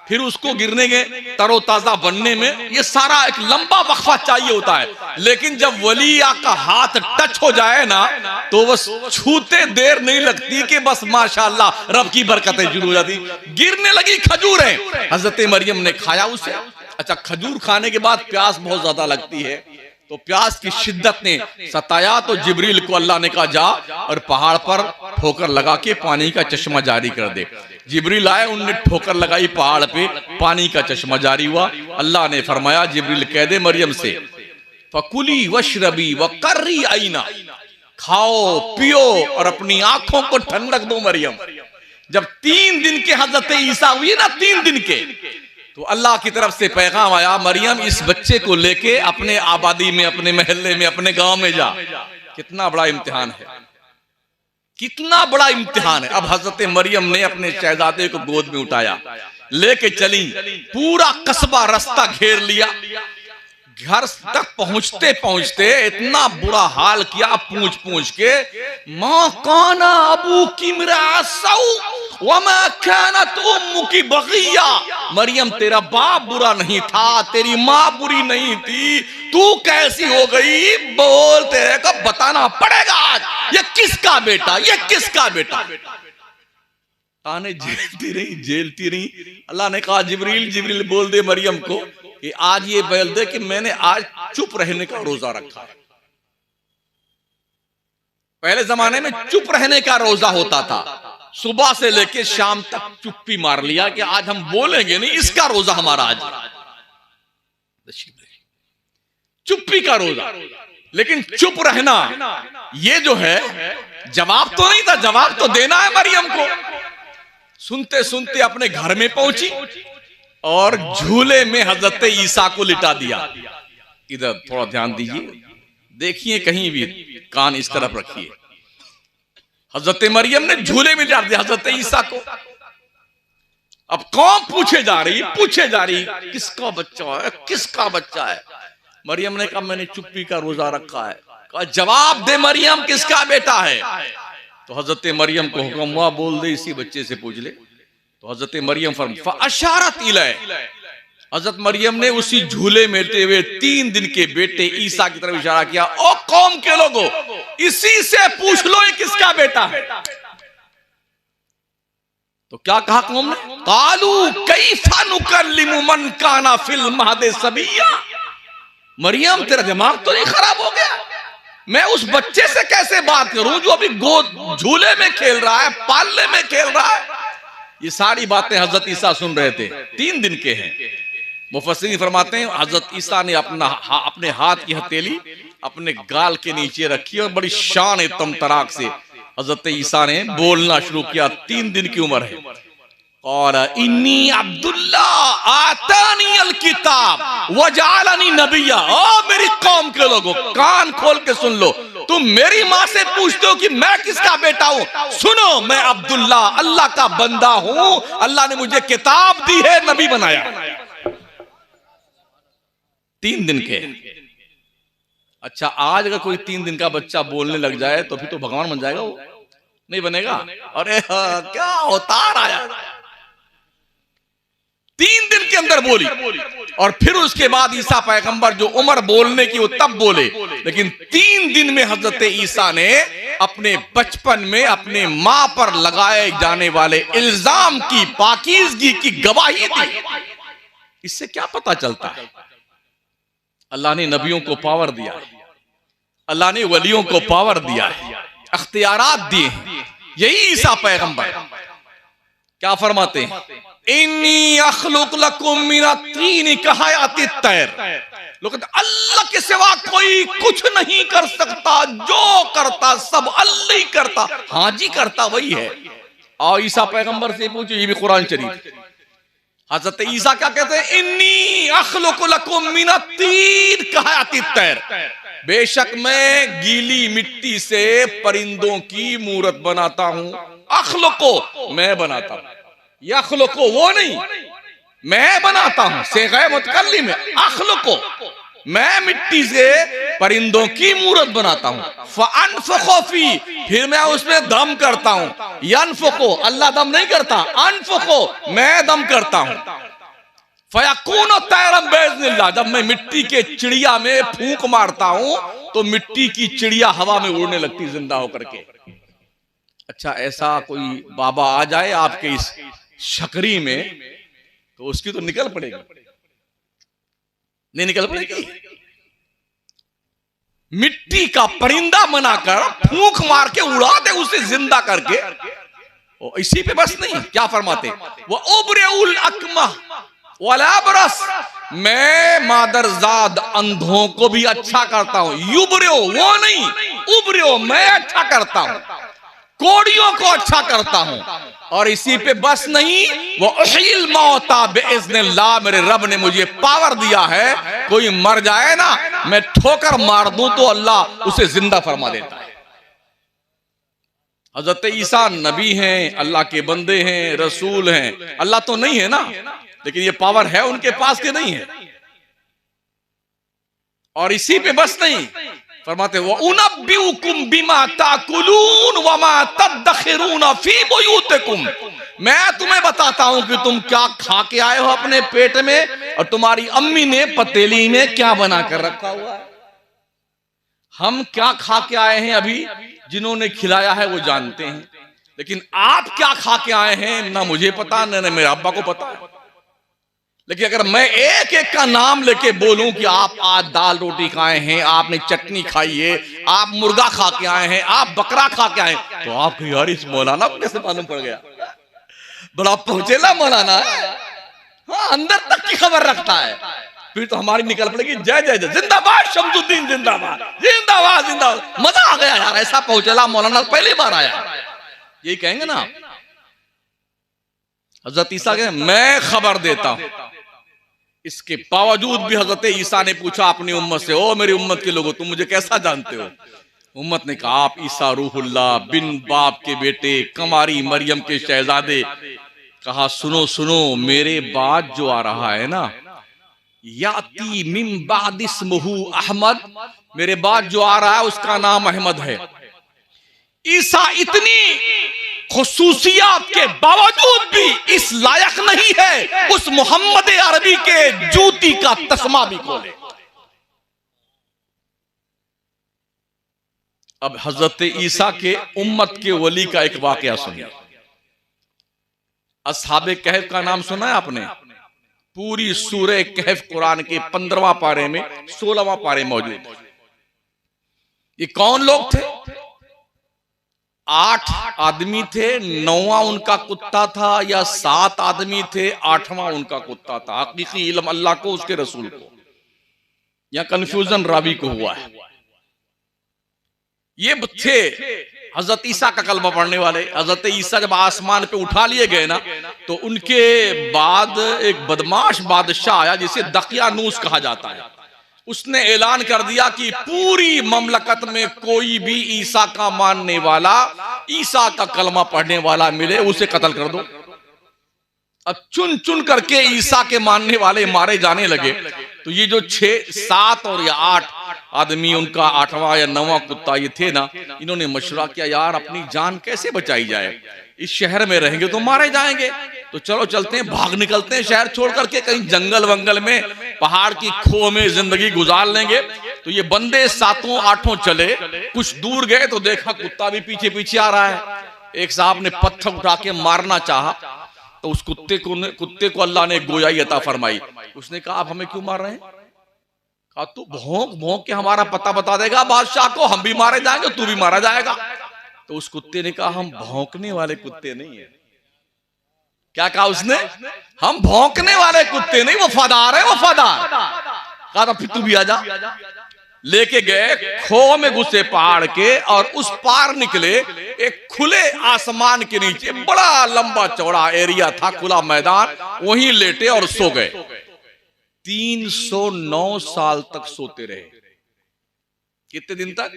फिर उसको गिरने के तरोताजा बनने में ये सारा एक लंबा वक्फा चाहिए होता है। लेकिन जब वलिया का हाथ टच हो जाए ना, तो बस छूते देर नहीं लगती कि बस माशाअल्लाह रब की बरकतें शुरू हो जाती। गिरने लगी खजूरें, हजरत मरियम ने खाया उसे। अच्छा, खजूर खाने के बाद प्यास बहुत ज्यादा लगती है, तो प्यास की शिद्दत ने सताया तो जिब्रील को अल्लाह ने कहा जा और पहाड़ पर ठोकर लगा के पानी का चश्मा जारी कर दे। जिब्रील आए, उनने ठोकर लगाई पहाड़ पे, पानी का चश्मा जारी हुआ। अल्लाह ने फरमाया जिब्रील कह दे मरियम से फकुली वशरबी व कर्री आईना, खाओ पियो और अपनी आंखों को ठंडक दो मरियम। जब 3 दिन के हजरत ईसा हुए ना, 3 दिन के, तो अल्लाह की तरफ से पैगाम आया मरियम इस बच्चे को लेके अपने आबादी में, अपने महल्ले में, अपने गांव में जा। कितना बड़ा इम्तिहान है, कितना बड़ा इम्तिहान है। अब हजरत मरियम ने अपने शहजादे को गोद में उठाया, लेके चली, पूरा कस्बा रास्ता घेर लिया। घर तक पहुंचते पहुंचते इतना बुरा हाल किया पूछ पूछ के, मां काना अबू की की बगिया, मरियम तेरा बाप बुरा नहीं था, तेरी माँ बुरी नहीं थी, तू कैसी हो गई? बोल, तेरे को बताना पड़ेगा आज, ये किसका बेटा, ये किसका बेटा? ताने झेलती रही। अल्लाह ने कहा जिब्रील बोल दे मरियम को कि आज ये बोल दे कि मैंने आज चुप रहने का रोजा रखा है। पहले जमाने में चुप रहने का रोजा होता था, सुबह से लेके शाम तक चुप्पी मार लिया कि आज हम बोलेंगे नहीं, इसका रोजा हमारा आज, चुप्पी का रोजा। लेकिन चुप रहना ये जो है, जवाब तो नहीं था, जवाब तो देना है मरियम को। सुनते सुनते अपने घर में पहुंची और झूले में हजरत ईसा को लिटा दिया। इधर थोड़ा ध्यान दीजिए, देखिए कहीं भी कान इस तरफ रखिए। हजरत मरियम ने झूले में डाल दिया हजरत ईसा को। अब कौन पूछे जा रही किसका बच्चा है, किसका बच्चा है? मरियम ने कहा मैंने चुप्पी का रोजा रखा है। कहा जवाब दे मरियम, किसका बेटा है? तो हजरत मरियम को हुक्म हुआ बोल दे इसी बच्चे से पूछ ले। तो हजरत मरियम फअशारत इलैह, हजरत मरियम ने उसी झूले में लेटे हुए 3 दिन के बेटे ईसा की तरफ इशारा किया, ओ कौम के लोगों, इसी से पूछ लो ये किसका बेटा है। तो क्या कहा कौम ने? कालू कैफा नुकल्लिमु मन काना फिल महदि सबिया। मरियम तेरा दिमाग तो नहीं खराब हो गया? मैं उस बच्चे से कैसे बात करूं जो अभी गोद झूले में खेल रहा है, पालने में खेल रहा है? ये सारी बातें हजरत ईसा सुन रहे थे, 3 दिन के हैं। मुफस्सिरीन फरमाते हैं हजरत ईसा ने अपने हाथ की हथेली अपने गाल के नीचे रखी और बड़ी शान तमतराक से हजरत ईसा ने बोलना शुरू किया। 3 दिन की उम्र है। और इन्नी अब्दुल्ला आतानी अल किताब वजालनी नबिया। ओ मेरी कौम के लोगों, कान खोल के सुन लो, तुम मेरी माँ से पूछते हो कि मैं किसका बेटा हूं? सुनो, मैं अब्दुल्ला अल्लाह का बंदा हूं, अल्लाह ने मुझे किताब दी है, नबी बनाया। 3 दिन के। अच्छा, आज अगर कोई 3 दिन का बच्चा बोलने लग जाए तो फिर तो भगवान बन जाएगा वो? नहीं बनेगा। अरे क्या अवतार आया! 3 दिन के अंदर बोली। और फिर उसके बाद ईसा पैगंबर जो उम्र बोलने की वो तब बोले, लेकिन 3 दिन में हजरत ईसा ने अपने बचपन में अपने मां पर लगाए जाने वाले इल्जाम की पाकीज़गी की गवाही दी। इससे क्या पता चलता है? अल्लाह ने नबियों को पावर दिया है, अल्लाह ने वलियों को पावर दिया है, अख्तियारात दिए हैं। यही ईसा पैगंबर क्या फरमाते हैं? इन्नी अखलुक लकुम मिनत तीन कहायातित तैर। लोग अल्लाह के सिवा कोई कुछ नहीं कर सकता, जो करता सब अल्लाह ही करता। हाँ जी, करता वही है। और ईसा पैगंबर से पूछो, ये भी कुरान शरीफ। हजरत ईसा क्या कहते हैं? इन्नी अखलुक लकुम मिनत तीन कहायातित तैर। बेशक मैं गीली मिट्टी से परिंदों की मूरत बनाता हूं। अखलुको, मैं बनाता हूं। यखलुको वो नहीं, मैं बनाता हूं। सेग़े मुतकल्लिम में अखलुको, मैं मिट्टी से परिंदों की मूरत बनाता हूं। फ़अनफ़ुख़ु फ़ी, फिर मैं उसमें दम करता हूं। यनफ़ुख़ु, अल्लाह दम नहीं करता, अनफ़ुख़ु, मैं दम करता हूं। फ़यकूनु तैरन बिइज़्निल्लाह, जब मैं मिट्टी के चिड़िया में फूंक मारता हूं तो मिट्टी की चिड़िया हवा में उड़ने लगती जिंदा होकर के। अच्छा, ऐसा कोई बाबा आ जाए आपके इस शकरी में तो उसकी तो निकल पड़ेगी, नहीं निकल पड़ेगी? मिट्टी का परिंदा बनाकर फूंक मार के उड़ा दे उसे जिंदा करके। और इसी पे बस नहीं, क्या फरमाते, वह उबरेउल अकमा वला बरस, मैं मादरजाद अंधों को भी अच्छा करता हूं। युबरेओ वो नहीं, उबरेओ मैं अच्छा करता हूं, कोड़ियों को अच्छा करता हूं। और इसी पे बस नहीं, वो उहिल मौता बिइज़्निल्लाह, मेरे रब ने मुझे पावर दिया है, कोई मर जाए ना मैं ठोकर मार दूं तो अल्लाह उसे जिंदा फरमा देता है। हजरत ईसा नबी हैं, अल्लाह के बंदे हैं, रसूल हैं, अल्लाह तो नहीं है ना, लेकिन ये पावर है उनके पास के नहीं है। और इसी पे बस नहीं, फरमाते वो उनब्बिउकुम बिमा ताकुलून व मा तदखिरून फी बुयूतिकुम, मैं तुम्हें बताता हूं कि तुम क्या खा के आए हो अपने पेट में और तुम्हारी अम्मी ने पतीली में क्या बना कर रखा हुआ है। हम क्या खा के आए हैं अभी, जिन्होंने खिलाया है वो जानते हैं, लेकिन आप क्या खा के आए हैं ना मुझे पता, ना मेरे अब्बा को पता है। लेकिन अगर मैं एक एक का नाम लेके बोलूं कि आप आज दाल रोटी खाए हैं, आपने चटनी खाई है, आप मुर्गा खा के आए हैं, आप बकरा खा के आए, तो आपको यार इस मौलाना को कैसे मालूम पड़ गया, बड़ा पहुंचेला मौलाना है, हाँ अंदर तक की खबर रखता है। फिर तो हमारी निकल पड़ेगी जय जय जय, जिंदाबाद शमसुद्दीन, जिंदाबाद जिंदाबाद जिंदाबाद। मजा आ गया यार, ऐसा पहुंचेला मौलाना पहली बार आया, यही कहेंगे ना। हजरत ईसा कहे मैं खबर देता हूं। इसके बावजूद भी हजरत ईसा ने पूछा अपनी उम्मत से, ओ मेरी उम्मत के लोगों तुम मुझे कैसा जानते हो। उम्मत ने कहा आप ईसा रूहुल्लाह, बिन बाप के बेटे, कमारी मरियम के शहजादे। कहा सुनो सुनो, मेरे बाद जो आ रहा है ना, याती मिन बाद इस्मुहु अहमद, मेरे बाद जो आ रहा है उसका नाम अहमद है। ईसा इतनी खुसूसियात के बावजूद भी इस लायक नहीं है उस मोहम्मद अरबी के जूती का तस्मा भी खोले। अब हजरत ईसा के उम्मत के वली का एक वाकया सुनिए। अस्हाबे कहफ का नाम सुना है आपने? पूरी सूरह कहफ कुरान के 15वां पारे में 16वां पारे मौजूद। ये कौन लोग थे? 8 आदमी थे, 9वां उनका कुत्ता था, या 7 आदमी थे, 8वां उनका कुत्ता था। हकीकी इल्म अल्लाह को, उसके रसूल को, या कंफ्यूजन रावी को हुआ है। ये थे हजरत ईसा का कलमा पढ़ने वाले। हजरत ईसा जब आसमान पे उठा लिए गए ना, तो उनके बाद एक बदमाश बादशाह आया जिसे दकियानूस कहा जाता है। उसने ऐलान कर दिया कि पूरी ममलकत में कोई भी ईसा का मानने वाला, ईसा का कलमा पढ़ने वाला मिले उसे कत्ल कर दो। अब चुन चुन करके ईसा के मानने वाले मारे जाने लगे। तो ये जो 6, 7 और या 8 आदमी, उनका 8वां या 9वां कुत्ता ये थे ना, इन्होंने मशवरा किया यार अपनी जान कैसे बचाई जाए, इस शहर में रहेंगे तो मारे जाएंगे, तो चलो चलते हैं, भाग निकलते हैं शहर छोड़ करके, कहीं जंगल वंगल में, पहाड़ की खो में जिंदगी गुजार लेंगे। तो ये बंदे 7 8 चले, कुछ दूर गए तो देखा कुत्ता भी पीछे पीछे आ रहा है। एक साहब ने पत्थर उठा के मारना चाहा, तो उस कुत्ते को अल्लाह ने गोयाई अता फरमाई। उसने कहा आप हमें क्यों मार रहे हैं? कहा तू भौंक भौंक के हमारा पता बता देगा बादशाह को, हम भी मारे जाएंगे, तू भी मारा जाएगा। तो उस कुत्ते ने कहा हम भौंकने वाले कुत्ते नहीं है। क्या कहा उसने? हम भौंकने वाले कुत्ते नहीं, वफादार है, वफादार। कहा फिर तू भी आजा। लेके गए, खो में घुसे पहाड़ के, और उस पार निकले एक खुले आसमान के नीचे बड़ा लंबा चौड़ा एरिया था, खुला मैदान, वहीं लेटे और सो गए। 309 साल तक सोते रहे। कितने दिन तक?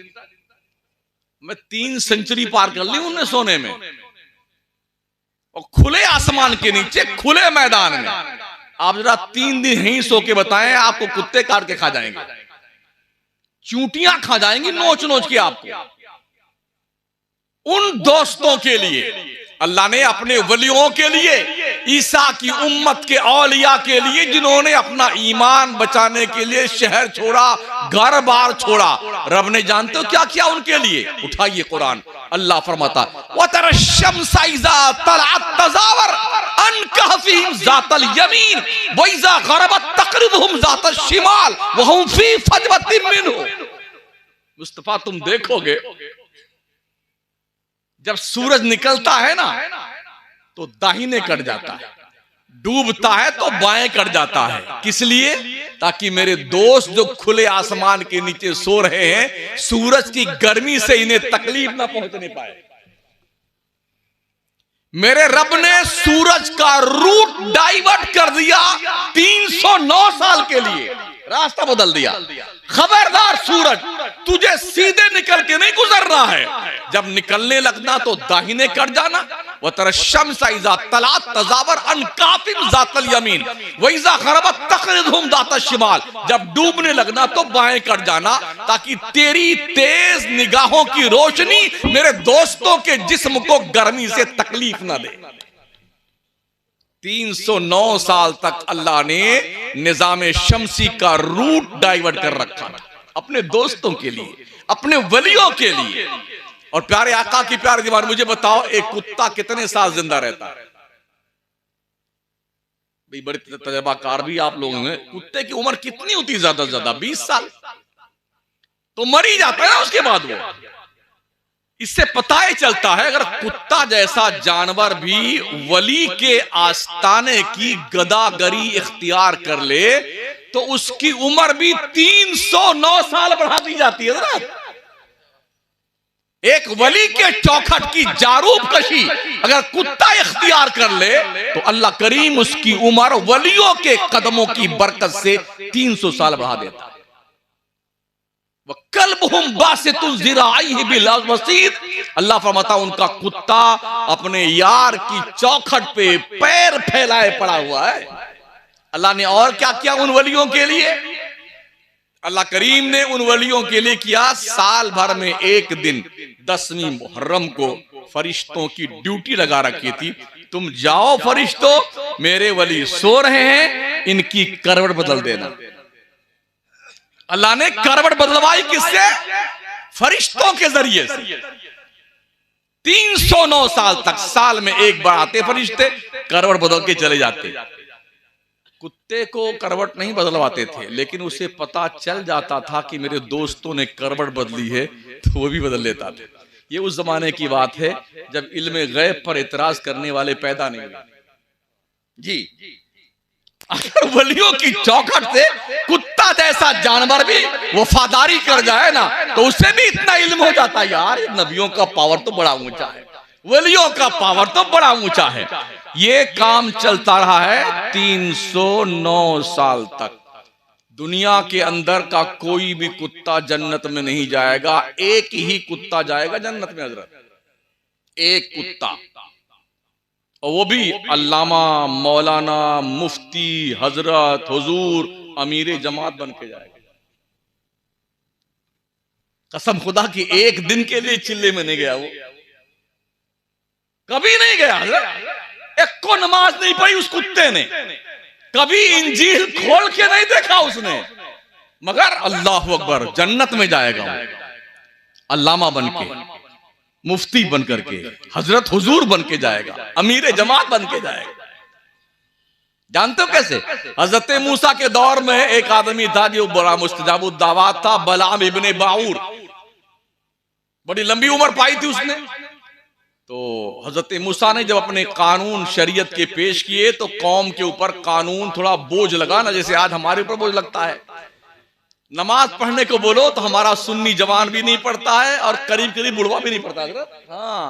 मैं 3 सेंचुरी पार कर ली उन्हें सोने में, और खुले आसमान के नीचे, खुले मैदान में। आप जरा 3 दिन यहीं सो के बताएं, आपको कुत्ते काट के खा जाएंगे, चूंटियां खा जाएंगी नोच नोच के आपको। उन दोस्तों के लिए अल्लाह ने अपने वलियों के लिए, ईसा की उम्मत के औलिया के लिए, जिन्होंने अपना ईमान बचाने के लिए शहर छोड़ा, घर बार छोड़ा, रब ने जानते हो क्या किया उनके लिए? उठाइए कुरान, अल्लाह फरमाता वतरशम्सा इज़ा तलअत तज़ावर अन कहफिहिम ज़ातल यमीन व इज़ा गरबत तक़रिदुहुम ज़ातल शिमाल व हुम फी फजवतिन मिन्हु। मुस्तफा तुम देखोगे जब सूरज निकलता है ना तो दाहिने कट जाता है, डूबता है तो बाएं कट जाता है। किस लिए? ताकि मेरे दोस्त जो खुले आसमान के नीचे सो रहे हैं, सूरज की गर्मी से इन्हें तकलीफ ना पहुंचने पाए। मेरे रब ने सूरज का रूट डाइवर्ट कर दिया 309 साल के लिए, रास्ता बदल दिया। खबरदार सूरज, तुझे सीधे निकल के नहीं गुजरना है, जब निकलने लगना तो दाहिने कट जाना। वह तरह शम्सा इज़ा तलात तज़ावर अन काफिन ज़ातल यमीन व इज़ा खरबत तक़रिज़हुम ज़ातल शिमाल, जब डूबने लगना तो बाएं कट जाना, ताकि तेरी तेज निगाहों की रोशनी मेरे दोस्तों के जिस्म को गर्मी से तकलीफ ना दे। 309 साल तक अल्लाह ने निजाम शमसी का रूट डाइवर्ट कर रखा था अपने दोस्तों के लिए, अपने वलियों के लिए। और प्यारे आका की प्यारे दीवार, मुझे बताओ एक कुत्ता कितने साल जिंदा रहता है? भाई बड़े तजर्बाकार भी आप लोग हैं, कुत्ते की उम्र कितनी होती है? ज्यादा से ज्यादा 20 साल, तो मर ही जाता है ना उसके बाद वो। इससे पता ही चलता है अगर कुत्ता जैसा जानवर भी वली के आस्ताने की गदागरी इख्तियार कर ले तो उसकी उम्र भी 309 साल बढ़ा दी जाती है ना। एक वली के चौखट की जारूब कशी अगर कुत्ता इख्तियार कर ले तो अल्लाह करीम उसकी उम्र वलियों के कदमों की बरकत से 300 साल बढ़ा देता है। कल्बहुम बासितुन ज़िराइहि बिल वसीद, अल्लाह फरमाता उनका कुत्ता अपने यार की चौखट पे पैर फैलाए पड़ा हुआ है। अल्लाह ने और क्या किया उन वलियों के लिए? अल्लाह करीम ने उन वलियों के लिए किया, साल भर में एक दिन 10वीं मुहर्रम को फरिश्तों की ड्यूटी लगा रखी थी। तुम जाओ फरिश्तों, मेरे वली सो रहे हैं, इनकी करवट बदल देना। अल्लाह ने करवट बदलवाई किससे? फरिश्तों के जरिए से। 309 साल तक साल में एक बार आते फरिश्ते, करवट बदल के चले जाते। कुत्ते को करवट नहीं बदलवाते थे, लेकिन उसे पता चल जाता था कि मेरे दोस्तों ने करवट बदली है, तो वो भी बदल लेता था। ये उस जमाने की बात है जब इल्म गैब पर इतराज करने वाले पैदा नहीं हुए। जी, अगर वलियों की चौखट से कुत्ता जैसा जानवर भी वफादारी कर जाए ना तो उससे भी इतना इल्म हो जाता है, यार नबियों का पावर तो बड़ा ऊंचा है, वलियों का पावर तो बड़ा ऊंचा है। ये काम चलता रहा है 309 साल तक। दुनिया के अंदर का कोई भी कुत्ता जन्नत में नहीं जाएगा, एक ही कुत्ता जाएगा जन्नत में हजरत, एक कुत्ता, और वो भी अल्लामा, मौलाना, मुफ्ती, हजरत, हुजूर, अमीर जमात बन के जाएगा। कसम खुदा की एक दिन के लिए चिल्ले में नहीं गया, वो कभी नहीं गया हजरत। एक को नमाज नहीं पढ़ी उस कुत्ते ने, कभी इंजील खोल के नहीं देखा उसने, मगर अल्लाह अकबर जन्नत में जाएगा अल्लामा बन के, मुफ्ती बन करके, हजरत हुजूर बन के जाएगा, अमीर जमात बन के जाएगा। जानते हो कैसे? हजरत मूसा के दौर में एक आदमी था जो बड़ा मुस्तजाबुद दावत था, बलाम इब्ने बाऊर, बड़ी लंबी उम्र पाई थी उसने। तो हजरत मूसा ने जब अपने कानून शरीयत के पेश किए तो कौम के ऊपर कानून थोड़ा बोझ लगा ना, जैसे आज हमारे ऊपर बोझ लगता है। नमाज पढ़ने को बोलो तो हमारा सुन्नी जवान भी नहीं पढ़ता है और करीब करीब बुढ़वा भी नहीं पढ़ता है। हाँ,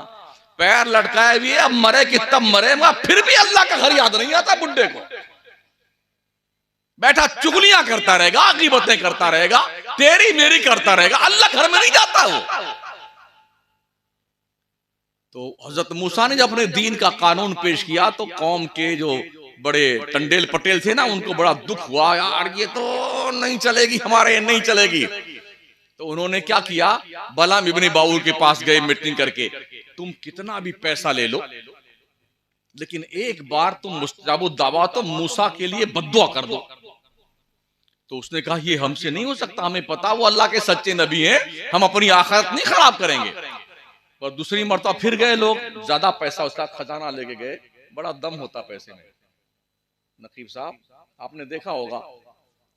पैर लटकाए भी है, अब मरे कि तब मरे, मगर फिर भी अल्लाह का घर याद नहीं आता बुड्ढे को। बैठा चुगलियां करता रहेगा, गीबतें करता रहेगा, तेरी मेरी करता रहेगा, अल्लाह घर में नहीं जाता वो। तो हजरत मूसा ने जब अपने दीन का कानून पेश किया तो कौम के जो बड़े टंडेल पटेल थे ना, उनको बड़ा दुख हुआ, यार ये तो नहीं चलेगी, हमारे नहीं चलेगी। तो उन्होंने क्या किया, बलाम इब्ने बाऊर के पास गए मीटिंग करके, तुम कितना भी पैसा ले लो लेकिन एक बार तुम मुस्तजाबुद दावा तो मूसा के लिए बद्दुआ कर दो। तो उसने कहा ये हमसे नहीं हो सकता, हमें पता वो अल्लाह के सच्चे नबी हैं, हम अपनी आखिरत नहीं खराब करेंगे। और दूसरी मरतबा फिर गए लोग, ज्यादा पैसा उसका खजाना लेके गए, बड़ा दम होता पैसे में। नकीब साहब आपने देखा होगा,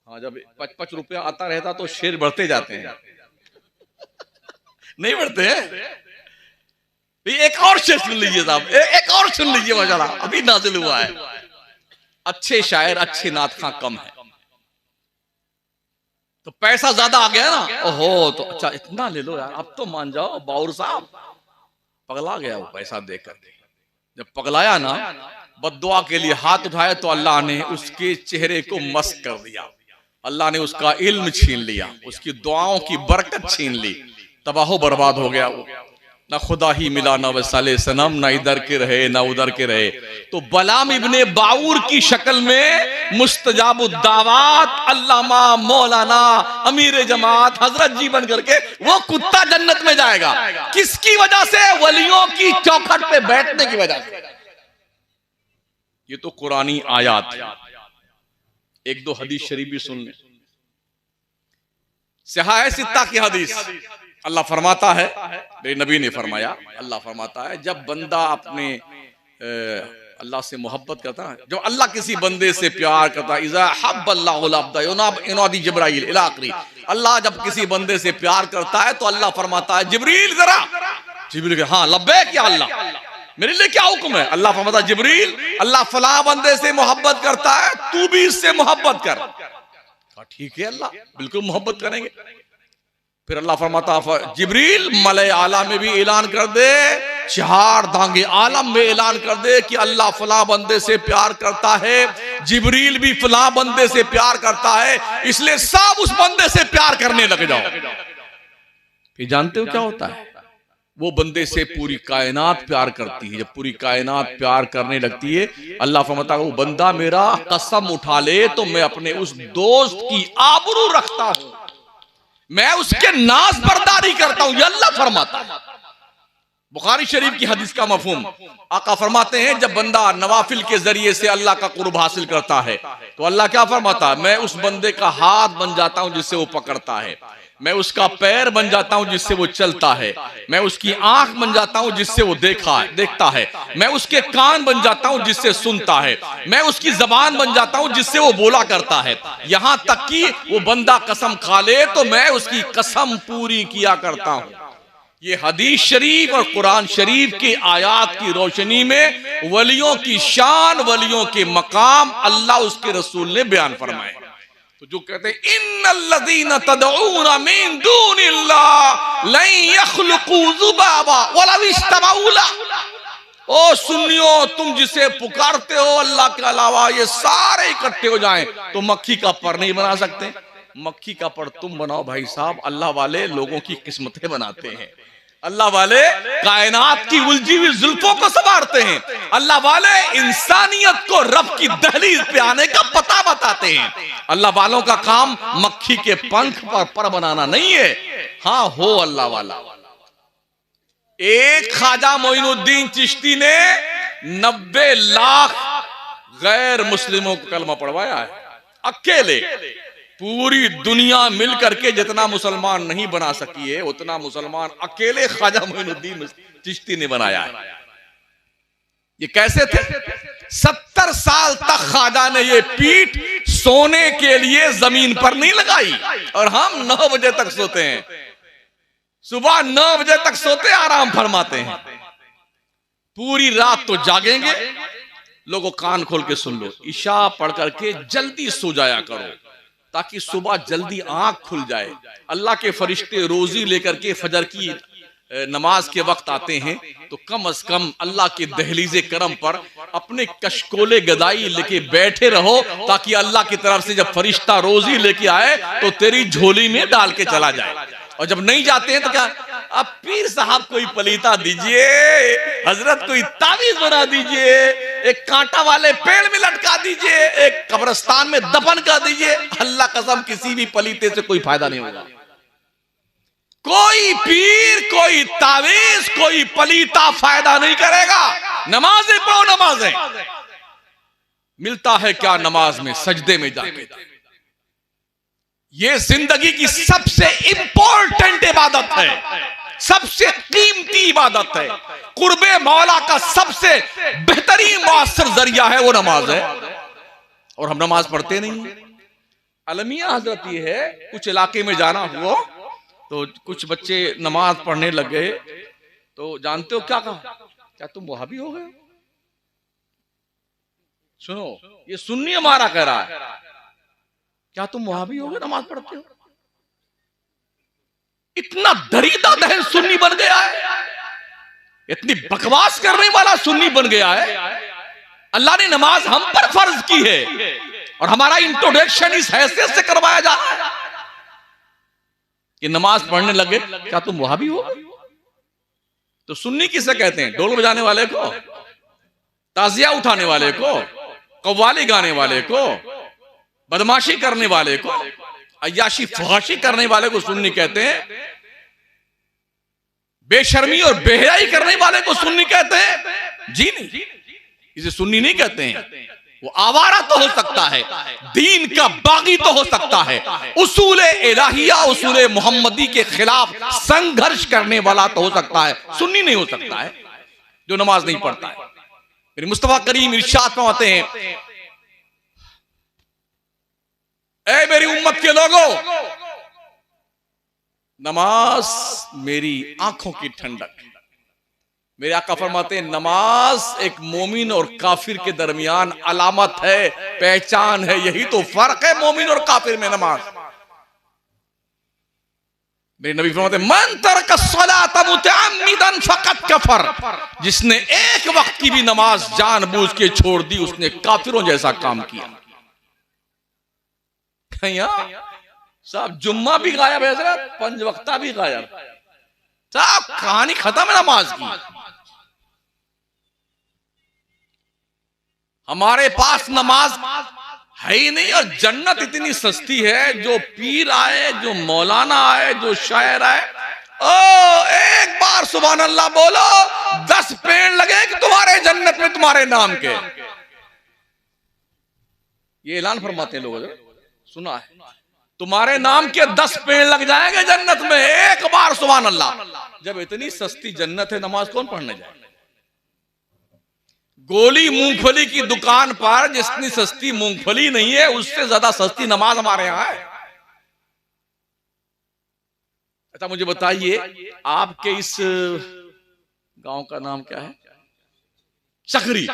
हाँ, जब 5-5 रुपया आता रहता तो शेर बढ़ते जाते हैं। नहीं पढ़ते हैं? एक और शेर सुन लीजिए साहब, एक और सुन लीजिए, माशाल्लाह अभी नाजिल हुआ है। अच्छे शायर अच्छे नात खां कम है, तो पैसा ज्यादा आ गया ना, ओहो तो अच्छा इतना ले लो यार, अब तो मान जाओ बाउर साहब। पगला गया वो पैसा देकर। जब पगलाया ना, बद्दुआ के लिए हाथ उठाया तो अल्लाह ने उसके चेहरे को मस्क कर दिया, अल्लाह ने उसका इल्म छीन लिया, उसकी दुआओं की बरकत छीन ली, तबाहो बर्बाद हो गया वो। ना खुदा ही मिला ना वसाले सनम, ना इधर के रहे ना उधर के रहे। तो बलाम इब्ने बाऊर की शक्ल में मुस्तजाबुद्दावात अल्लामा मौलाना अमीर जमात हजरत जी बन करके वो कुत्ता जन्नत में जाएगा। किसकी वजह से? वलियों की चौखट पे बैठने की वजह से। ये तो कुरानी आयात। एक दो हदीस शरीफ भी सुन ले। सहाह सित्ता की हदीस, अल्लाह फरमाता है, मेरे नबी ने फरमाया, अल्लाह फरमाता है जब बंदा अपने अल्लाह से मोहब्बत करता है, जब अल्लाह किसी बंदे से प्यार करता है, इज़ा हब्बल्लाहुल अब्दा युनादी जिब्राइल इला आखिरी, अल्लाह जब किसी बंदे से प्यार करता है तो अल्लाह फरमाता है जिब्रील जरा। जिब्रील हाँ लब्बैक या अल्लाह, मेरे लिए क्या हुक्म है? अल्लाह फरमाता है जिब्रील अल्लाह फला बंदे से मोहब्बत करता है, तू भी इससे मोहब्बत कर। ठीक है अल्लाह, बिल्कुल मोहब्बत करेंगे। फिर अल्लाह फरमाता जिब्रील मले आला में भी ऐलान कर दे, चार दांगे आलम में ऐलान कर दे कि अल्लाह फला बंदे से प्यार करता है, जिब्रील भी फला बंदे से प्यार करता है, इसलिए सब उस बंदे से प्यार करने लग जाओ। फिर जानते हो क्या होता है? वो बंदे से पूरी कायनात प्यार करती है। जब पूरी कायनात प्यार करने लगती है, अल्लाह फरमाता है वो बंदा मेरा कसम उठा ले तो मैं अपने उस दोस्त की आबरू रखता हूं, मैं उसके नाज बर्दारी करता हूं, ये अल्लाह फरमाता है। बुखारी शरीफ की हदीस का मफहूम, आका फरमाते हैं जब बंदा नवाफिल के जरिए से अल्लाह का कुर्ब हासिल करता है तो अल्लाह क्या फरमाता है, मैं उस बंदे का हाथ बन जाता हूं जिससे वो पकड़ता है, मैं उसका पैर बन जाता हूं जिससे वो चलता है, मैं उसकी आंख बन जाता हूं जिससे वो देखता है, मैं उसके कान बन जाता हूं जिससे सुनता है, मैं उसकी जबान बन जाता हूं जिससे वो बोला करता है, यहां तक कि वो बंदा कसम खा ले तो मैं उसकी कसम पूरी किया करता हूं। ये हदीस शरीफ और कुरान शरीफ की आयात की रोशनी में वलियों की शान, वलियों के मकाम अल्लाह उसके रसूल ने बयान फरमाए। तो जो कहते हैं इन्नल्लज़ीना तदऊना मिन दूनिल्लाह लन यख्लुकू ज़ुबाबा वलव इज्तमऊ लह, ओ सुन्नियों तुम जिसे पुकारते हो अल्लाह के अलावा ये सारे इकट्ठे हो जाएं तो मक्खी का पर नहीं बना सकते। मक्खी का पर तुम बनाओ भाई साहब, अल्लाह वाले लोगों की किस्मतें बनाते हैं, अल्लाह वाले कायनात की उलझी हुई जुल्फों को संवारते हैं, अल्लाह वाले इंसानियत को रब की दहलीज पे आने का पता बताते हैं। अल्लाह वालों का काम मक्खी के पंख पर बनाना नहीं है। हाँ हो अल्लाह वाला। एक ख्वाजा मोइनुद्दीन चिश्ती ने 90 लाख गैर मुस्लिमों को कलमा पढ़वाया है अकेले। पूरी दुनिया मिल करके जितना मुसलमान नहीं बना सकी है उतना मुसलमान अकेले ख्वाजा मोइनुद्दीन चिश्ती ने बनाया है। ये कैसे थे? 70 साल तक ख्वाजा ने ये पीठ सोने के लिए जमीन पर नहीं लगाई, और हम 9 बजे तक सोते हैं, सुबह 9 बजे तक सोते आराम फरमाते हैं, पूरी रात तो जागेंगे। लोगों कान खोल के सुन लो, इशा पढ़ करके जल्दी सो जाया करो ताकि सुबह जल्दी आंख खुल जाए। अल्लाह के फरिश्ते रोजी लेकर के फजर की नमाज के वक्त आते हैं तो कम से कम अल्लाह के दहलीज़े करम पर अपने कशकोले गदाई लेके बैठे रहो ताकि अल्लाह की तरफ से जब फरिश्ता रोजी लेके आए तो तेरी झोली में डाल के चला जाए। और जब नहीं जाते हैं तो क्या, अब पीर साहब कोई पलीता दीजिए, हजरत कोई तावीज बना दीजिए, एक कांटा वाले पेड़ में लटका दीजिए, एक कब्रिस्तान में दफन कर दीजिए। अल्लाह कसम किसी भी पलीते से कोई फायदा नहीं होगा। कोई पीर, कोई तावीज, कोई पलीता फायदा नहीं करेगा। नमाजें पढ़ो, नमाजें मिलता है क्या नमाज में, सजदे में जाके। ये जिंदगी की सबसे इंपॉर्टेंट इबादत है, सबसे कीमती इबादत है। कुर्बे मौला का सबसे बेहतरीन मुअस्सर जरिया है वो नमाज है, और हम नमाज पढ़ते नहीं। अलमिया हजरत ये है, कुछ इलाके में जाना हुआ तो कुछ बच्चे नमाज पढ़ने लग गए, तो जानते हो क्या कहा? क्या तुम वहाबी हो गए? सुनो, ये सुन्नी हमारा कह रहा है, क्या तुम वहाबी हो गए, नमाज पढ़ते हो? इतना दरीदा दहन सुन्नी बन गया है, इतनी बकवास करने वाला सुन्नी बन गया है। अल्लाह ने नमाज हम पर फर्ज की है और हमारा इंट्रोडक्शन इस हैसियत से करवाया जा रहा है कि नमाज पढ़ने लगे, क्या तुम वहाबी हो? तो सुन्नी किसे कहते हैं? ढोल बजाने वाले को, ताजिया उठाने वाले को, कव्वाली गाने वाले को, बदमाशी करने वाले को, अय्याशी फहाशी करने वाले को सुन्नी कहते हैं। बेशर्मी और बेहयाई करने वाले को सुन्नी कहते हैं? जी नहीं, इसे सुन्नी नहीं कहते हैं। वो आवारा तो हो सकता है, दीन का बागी तो हो सकता है, उसूल इलाहिया उसूल मोहम्मदी के खिलाफ संघर्ष करने वाला तो हो सकता है, सुन्नी नहीं हो सकता है जो नमाज नहीं पढ़ता है। फिर मुस्तफा करीम इरशाद फरमाते हैं, ऐ मेरी उम्मत के लोगों, नमाज मेरी आंखों की ठंडक। मेरे आका फरमाते हैं, नमाज एक मोमिन और काफिर के दरमियान अलामत है, पहचान है। यही तो फर्क है मोमिन और काफिर में, नमाज। मेरे नबी फरमाते हैं, मन तरक सलात मुतअम्मिदन फकत कफर। जिसने एक वक्त की भी नमाज जानबूझ के छोड़ दी, उसने काफिरों जैसा काम किया। साहब जुम्मा भी गायब है, पंज वक्ता भी गायब, साहब कहानी खत्म है नमाज की। हमारे पास नमाज है ही नहीं, और जन्नत इतनी सस्ती है, जो पीर आए, जो मौलाना आए, जो शायर आए, ओ एक बार सुभान अल्लाह बोलो, 10 पेड़ लगे कि तुम्हारे जन्नत में तुम्हारे नाम के। ये ऐलान फरमाते हैं लोग, सुना है, तुम्हारे नाम के 10 पेड़ लग जाएंगे जन्नत में, एक बार सुभान अल्लाह। जब इतनी सस्ती जन्नत है, नमाज कौन पढ़ने जाए? गोली मूंगफली की दुकान पर जितनी सस्ती मूंगफली नहीं है, उससे ज्यादा सस्ती नमाज हमारे यहां है। अच्छा मुझे बताइए, आपके इस गांव का नाम क्या है? चकरी।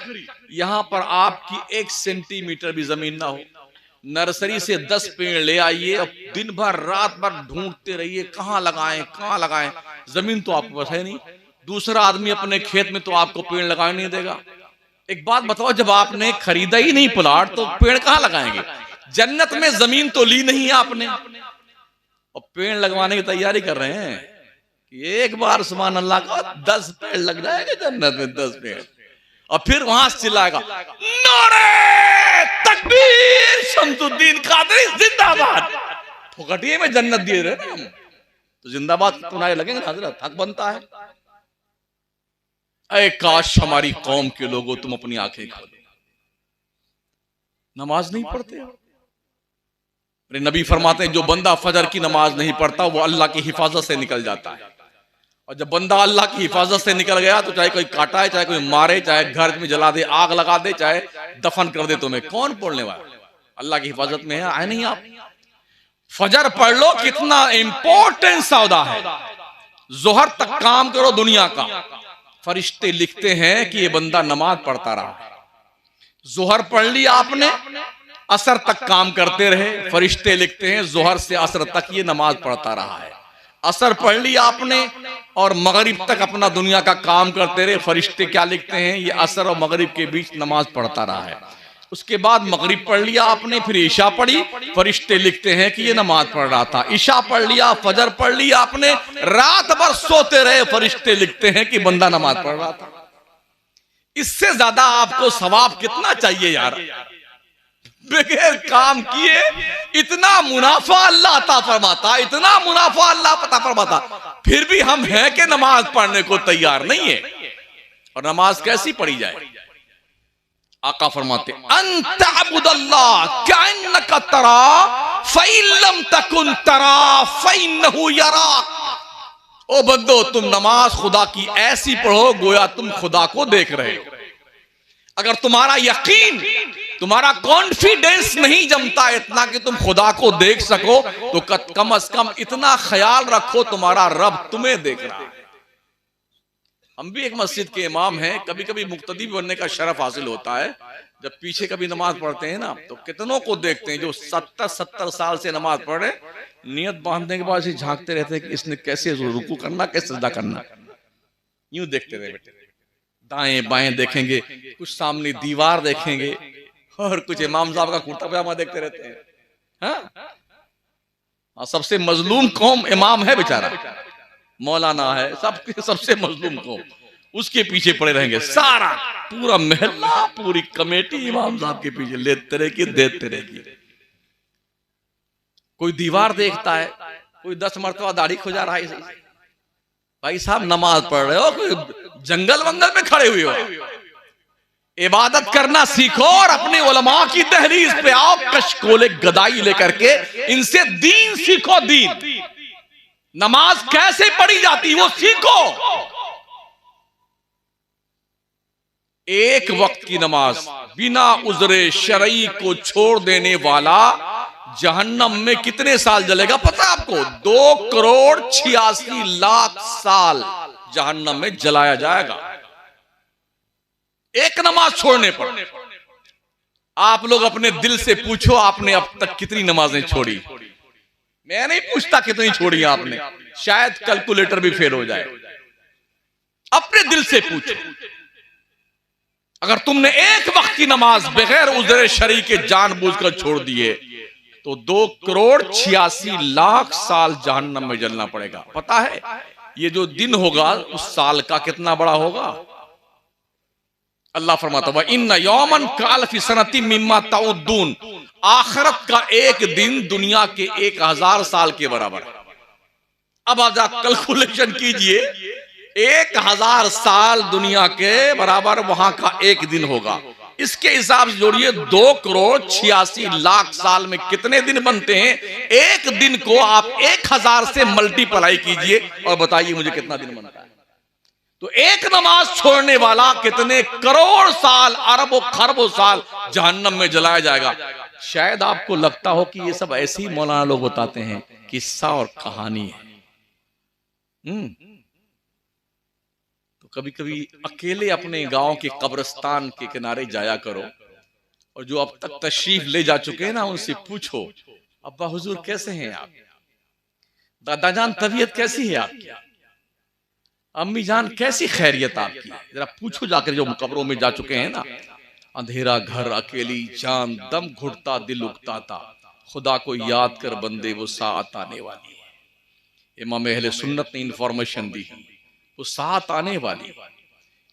यहां पर आपकी 1 सेंटीमीटर भी जमीन ना हो, नर्सरी से 10 पेड़ ले आइए, अब दिन भर रात भर ढूंढते रहिए, कहां लगाएं कहां लगाएं, जमीन तो आपके पास है नहीं। दूसरा आदमी अपने खेत में तो आपको पेड़ लगाने नहीं देगा। एक बात बताओ, जब आपने खरीदा ही नहीं प्लाट, तो पेड़ कहां लगाएंगे? जन्नत में जमीन तो ली नहीं है आपने, और पेड़ लगवाने की तैयारी कर रहे हैं कि एक बार सुभान अल्लाह का 10 पेड़ लग जाएंगे जन्नत में, 10 पेड़। और फिर वहां से चिल्लाएगा, नारे तकबीर, शमसुद्दीन कादरी जिंदाबाद। फुकटिए में जन्नत दिए रहे हम, तो जिंदाबाद सुनाए लगेंगे ना, हजरत हक बनता है। ऐ काश हमारी कौम के लोगों, तुम अपनी आंखें खोलो, नमाज नहीं पढ़ते हो। मेरे नबी फरमाते हैं, जो बंदा फजर की नमाज नहीं पढ़ता, वो अल्लाह की हिफाजत से निकल जाता है। और जब बंदा अल्लाह की हिफाजत से निकल गया, तो चाहे कोई काटा है, चाहे कोई मारे, चाहे घर में जला दे, आग लगा दे, चाहे दफन कर दे, तुम्हें कौन पढ़ने वाला? अल्लाह की हिफाजत में है, आए नहीं आप? फजर पढ़ लो, कितना इंपॉर्टेंट सौदा है। जोहर तक काम करो दुनिया का, फरिश्ते लिखते हैं कि ये बंदा नमाज पढ़ता रहा। जोहर पढ़ लिया आपने, असर तक काम करते रहे, फरिश्ते लिखते हैं जोहर से असर तक ये नमाज पढ़ता रहा है। असर पढ़ लिया आपने और मगरिब तक अपना दुनिया का काम करते रहे, फरिश्ते क्या लिखते हैं? ये असर और मगरिब के बीच नमाज पढ़ता रहा है। उसके बाद मगरिब पढ़ लिया आपने, फिर ईशा पढ़ी, फरिश्ते लिखते हैं कि ये नमाज पढ़ रहा था। ईशा पढ़ लिया, फजर पढ़ लिया आपने, रात भर सोते रहे, फरिश्ते लिखते हैं कि बंदा नमाज पढ़ रहा था। इससे ज्यादा आपको सवाब कितना चाहिए यार? बगैर काम किए इतना मुनाफा अल्लाह अता फरमाता, इतना मुनाफा अल्लाह अता फरमाता, फिर भी हम हैं कि नमाज पढ़ने को तैयार नहीं है। और नमाज कैसी पढ़ी जाए? आका फरमाते, अंत अब्दुल्लाह कअन्नका तरा फइन लम तकुन तरा फइन्नहु यराक। ओ बंदो, तुम नमाज खुदा की ऐसी पढ़ो गोया तुम खुदा को देख रहे हो। अगर तुम्हारा यकीन तुम्हारा कॉन्फिडेंस नहीं जमता इतना कि तुम खुदा को देख सको, तो कम से कम इतना ख्याल रखो तुम्हारा रब तुम्हें देख रहा है। हम भी एक मस्जिद के इमाम हैं, कभी कभी मुक्तदी बनने का शरफ हासिल होता है। जब पीछे कभी नमाज पढ़ते हैं ना, तो कितनों को देखते हैं जो 70 साल से नमाज पढ़ रहे, नियत बांधने के बाद ही झांकते रहते हैं कि इसने कैसे रुकू करना, कैसे सजदा करना। यूं देखते रहे बेटे, दाएं बाएं देखेंगे, कुछ सामने दीवार देखेंगे, और कुछ इमाम साहब का कुर्ता पजामा देखते रहते हैं। हाँ, सबसे मजलूम कौम इमाम है बेचारा, मौलाना है, सबसे मजलूम कौम, उसके पीछे पड़े रहेंगे। सारा पूरा महल्ला, पूरी कमेटी इमाम साहब के पीछे लेते रहेगी, देते रहेगी। कोई दीवार देखता है, कोई 10 मरतबा दाढ़ी खुजा रहा है। भाई साहब नमाज पढ़ रहे हो, कोई जंगल वंगल में खड़े हुए हो? इबादत करना सीखो और अपने उलमा की दहलीज पे आओ, कशकोले गदाई लेकर के इनसे दीन सीखो। दीन नमाज कैसे पढ़ी जाती वो सीखो। एक वक्त की नमाज बिना उज़्रे शरई को छोड़ देने वाला जहन्नम में कितने साल जलेगा पता है आपको? 2,86,00,000 साल जहन्नम में जलाया जाएगा एक नमाज छोड़ने पर। आप लोग अपने दिल से पूछो, आपने अब तक कितनी नमाजें छोड़ी? मैं नहीं पूछता कितनी छोड़ी आपने, शायद कैलकुलेटर भी फेल हो जाए। अपने दिल से पूछो, अगर तुमने एक वक्त की नमाज बगैर उज़्र शरई के जानबूझकर छोड़ दिए तो 2,86,00,000 साल जहन्नम में जलना पड़ेगा। पता है ये जो दिन होगा उस साल का कितना बड़ा होगा? अल्लाह फरमाता है इन्ना यौमन कालफी सनती मिम्मा ताउद्दून, आखिरत का एक दिन दुनिया के 1,000 साल के बराबर। अब आप कैलकुलेशन कीजिए, 1,000 साल दुनिया के बराबर वहां का एक दिन होगा। इसके हिसाब से जोड़िए 2,86,00,000 साल में कितने दिन बनते हैं? एक दिन को आप 1,000 से मल्टीप्लाई कीजिए और बताइए मुझे कितना दिन बनता है। तो एक नमाज छोड़ने वाला कितने करोड़ साल, अरबों खरबों साल जहन्नम में जलाया जाएगा। शायद आपको लगता हो कि ये सब ऐसे ही मौलाना लोग बताते हैं, किस्सा और कहानी है। तो कभी कभी अकेले अपने गांव के कब्रिस्तान के किनारे जाया करो, और जो अब तक तशरीफ ले जा चुके हैं ना उनसे पूछो, अब्बा हुजूर कैसे हैं आप? दादा जान तबीयत कैसी है आपकी? अम्मी जान कैसी खैरियत आपकी? जरा पूछो जाकर, जो कब्रों में जा चुके हैं ना। अंधेरा घर, अकेली जान, दम घुटता दिल उकताता, खुदा को याद कर बंदे वो साथ आने वाली है। इमाम अहले सुन्नत ने इंफॉर्मेशन दी है, वो साथ आने वाली।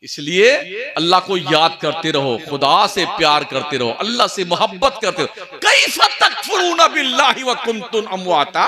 इसलिए अल्लाह को याद करते रहो, खुदा से प्यार करते रहो, अल्लाह से मोहब्बत करते रहो। कैफ़ तकफुरून बिल्लाहि व कुंतुम अमवाता,